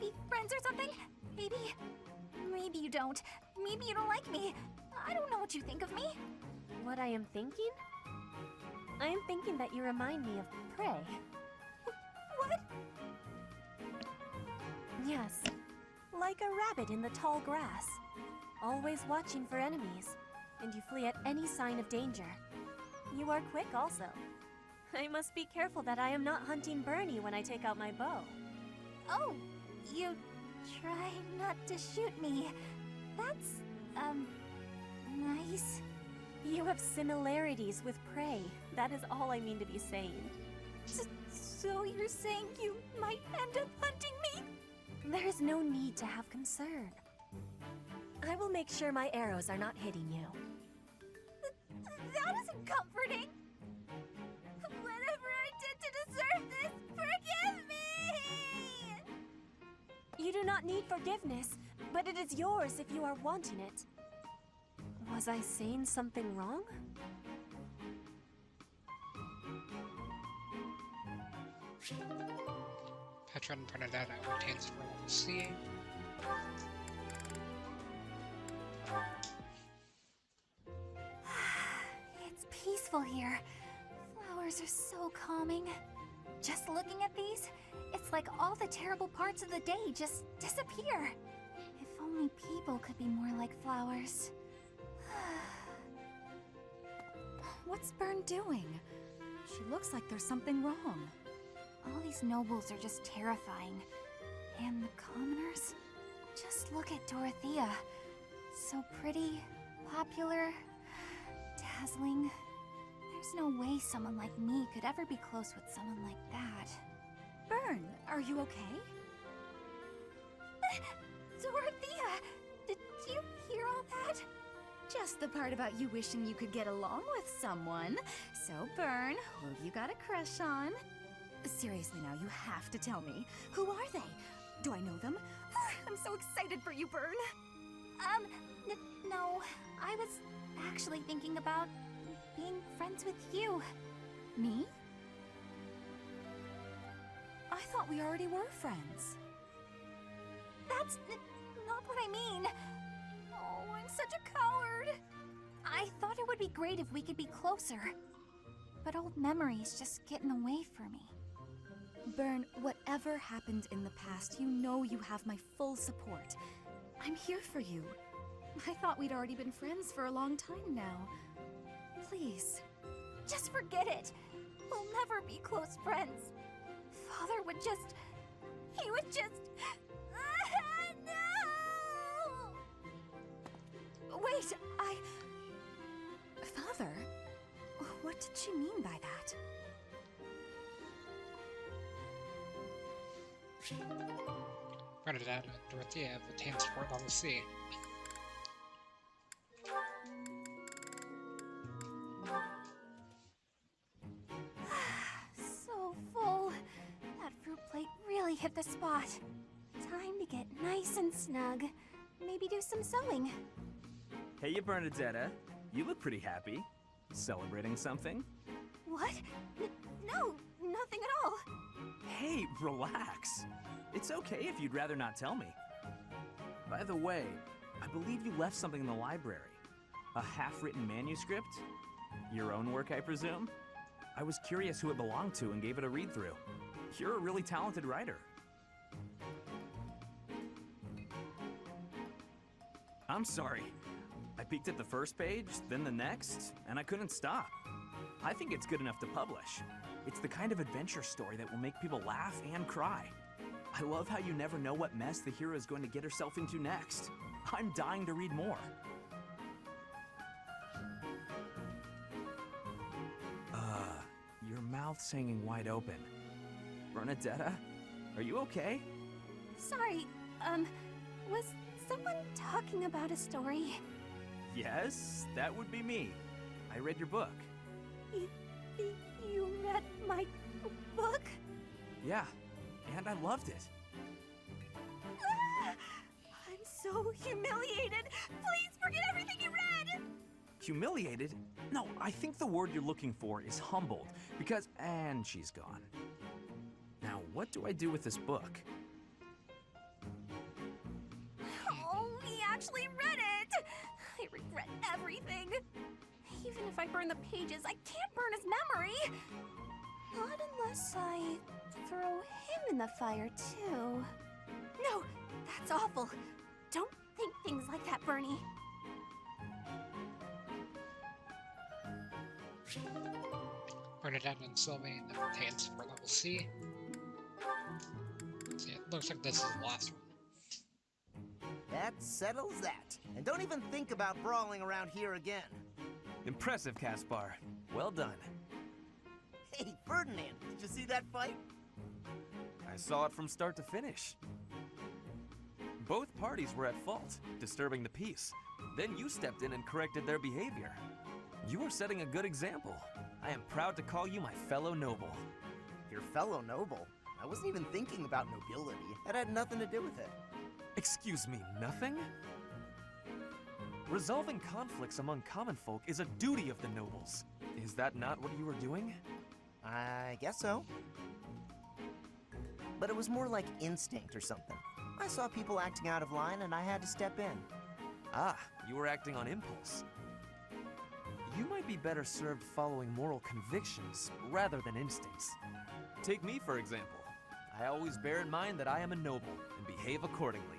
Speaker 6: be friends or something? Maybe you don't. Maybe you don't like me. I don't know what you think of me.
Speaker 19: What I am thinking? I am thinking that you remind me of prey.
Speaker 6: What?
Speaker 19: Yes, like a rabbit in the tall grass, always watching for enemies, and you flee at any sign of danger. You are quick also. I must be careful that I am not hunting Bernie when I take out my bow.
Speaker 6: Oh, you
Speaker 19: Try not to shoot me. That's, nice. You have similarities with prey. That is all I mean to be saying. So you're saying you might end up hunting me? There's no need to have concern. I will make sure my arrows are not hitting you. That isn't comforting! Whatever I did to deserve this, forgive me! You do not need forgiveness, but it is yours if you are wanting it. Was I saying something wrong?
Speaker 1: Petra and Bernadetta retains for level C.
Speaker 6: It's peaceful here. Flowers are so calming. Just looking at these, it's like all the terrible parts of the day just disappear. If only people could be more like flowers.
Speaker 3: What's Bern doing? She looks like there's something wrong.
Speaker 6: All these nobles are just terrifying. And the commoners? Just look at Dorothea. So pretty, popular, dazzling. There's no way someone like me could ever be close with someone like that.
Speaker 3: Bern, are you okay?
Speaker 6: Dorothea! Did you hear all that?
Speaker 3: Just the part about you wishing you could get along with someone. So, Bern, who have you got a crush on? Seriously now, you have to tell me. Who are they? Do I know them? I'm so excited for you, Bern.
Speaker 6: No. I was actually thinking about being friends with you.
Speaker 3: Me? I thought we already were friends.
Speaker 6: That's not what I mean. Oh, I'm such a coward. I thought it would be great if we could be closer. But old memories just get in the way for me.
Speaker 3: Bern, whatever happened in the past, you know you have my full support. I'm here for you. I thought we'd already been friends for a long time now. Please.
Speaker 6: Just forget it. We'll never be close friends. Father would just... He would just... No!
Speaker 3: Wait, Father? What did she mean by that?
Speaker 1: Bernadette and Dorothea have attained support level C.
Speaker 6: So full. That fruit plate really hit the spot. Time to get nice and snug. Maybe do some sewing.
Speaker 18: Hey, you Bernadetta. You look pretty happy. Celebrating something?
Speaker 6: What? No, nothing at all.
Speaker 18: Hey, relax. It's okay if you'd rather not tell me. By the way, I believe you left something in the library. A half-written manuscript? Your own work, I presume? I was curious who it belonged to and gave it a read-through. You're a really talented writer. I'm sorry. I peeked at the first page, then the next, and I couldn't stop. I think it's good enough to publish. It's the kind of adventure story that will make people laugh and cry. I love how you never know what mess the hero is going to get herself into next. I'm dying to read more. Your mouth's hanging wide open. Bernadetta, are you okay?
Speaker 6: Sorry, was someone talking about a story?
Speaker 18: Yes, that would be me. I read your book.
Speaker 6: You read my book?
Speaker 18: Yeah, and I loved it.
Speaker 6: I'm so humiliated. Please forget everything you read.
Speaker 18: Humiliated? No, I think the word you're looking for is humbled, because... And she's gone. Now, what do I do with this book?
Speaker 6: Oh, he actually read it. I regret everything. Even if I burn the pages, I can't burn his memory. Not unless I throw him in the fire, too. No, that's awful. Don't think things like that, Bernie.
Speaker 1: Bernadette and Sylvain have attained support level C. See, it looks like this is the last one.
Speaker 12: that settles that. And don't even think about brawling around here again.
Speaker 18: Impressive, Caspar. Well done.
Speaker 12: Hey, Ferdinand, did you see that fight?
Speaker 18: I saw it from start to finish. Both parties were at fault, disturbing the peace. Then you stepped in and corrected their behavior. You are setting a good example. I am proud to call you my fellow noble.
Speaker 12: Your fellow noble? I wasn't even thinking about nobility. That had nothing to do with it.
Speaker 18: Excuse me, nothing? Resolving conflicts among common folk is a duty of the nobles. Is that not what you were doing?
Speaker 12: I guess so. But it was more like instinct or something. I saw people acting out of line and I had to step in.
Speaker 18: Ah, you were acting on impulse. You might be better served following moral convictions rather than instincts. Take me, for example. I always bear in mind that I am a noble and behave accordingly.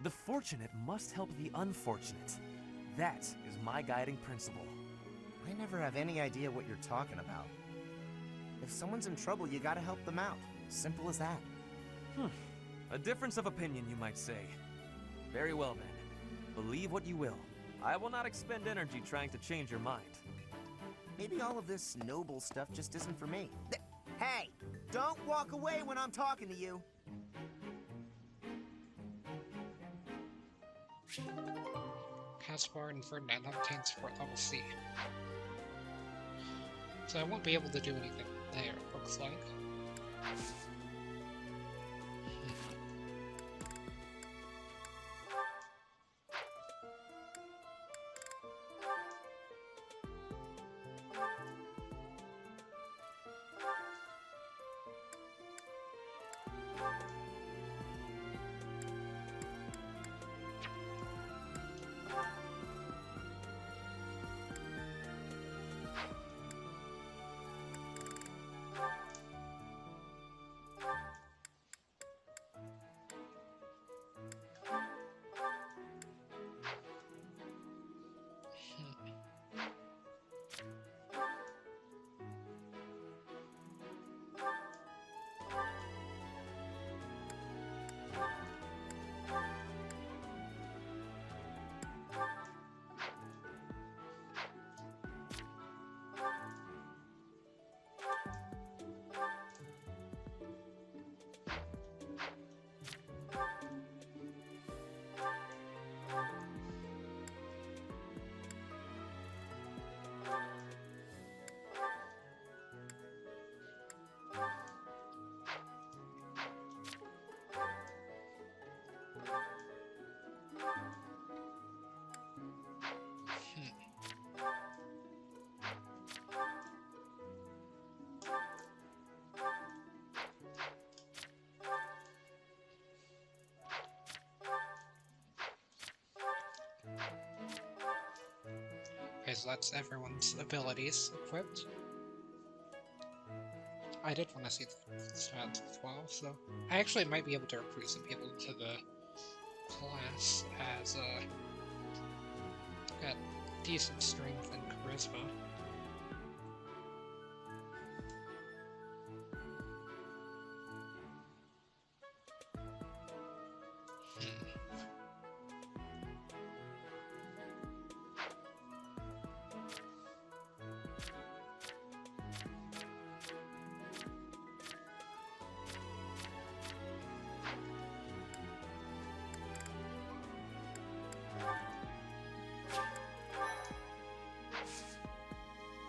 Speaker 18: The fortunate must help the unfortunate. That is my guiding principle.
Speaker 12: I never have any idea what you're talking about. If someone's in trouble, you gotta help them out. Simple as that.
Speaker 18: A difference of opinion, you might say. Very well then. Believe what you will. I will not expend energy trying to change your mind.
Speaker 12: Maybe all of this noble stuff just isn't for me. Hey! Don't walk away when I'm talking to you!
Speaker 1: Caspar and Ferdinand obtained support level C. So I won't be able to do anything there, it looks like. Okay, so that's everyone's abilities equipped. I did want to see the stats as well, so I actually might be able to recruit some people into the class as got decent strength and charisma.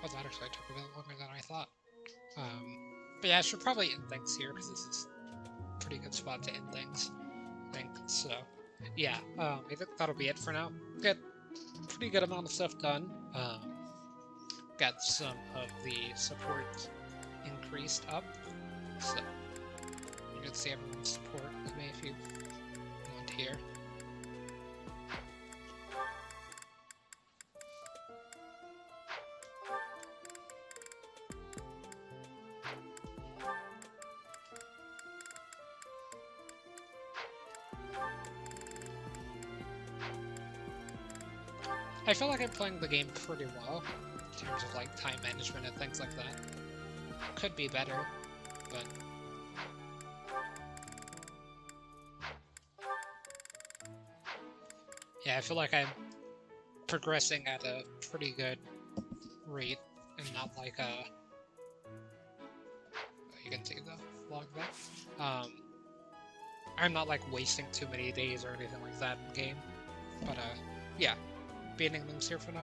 Speaker 1: Oh, that actually took a bit longer than I thought. But yeah, I should probably end things here, because this is a pretty good spot to end things, I think. So, yeah, I think that'll be it for now. Got a pretty good amount of stuff done. Got some of the support increased up, so you can see everyone's support with me if you want here. I feel like I'm playing the game pretty well, in terms of like time management and things like that. Could be better, but... Yeah, I feel like I'm progressing at a pretty good rate, and not like you can see the log there. I'm not like wasting too many days or anything like that in game, but yeah, beating things here for now.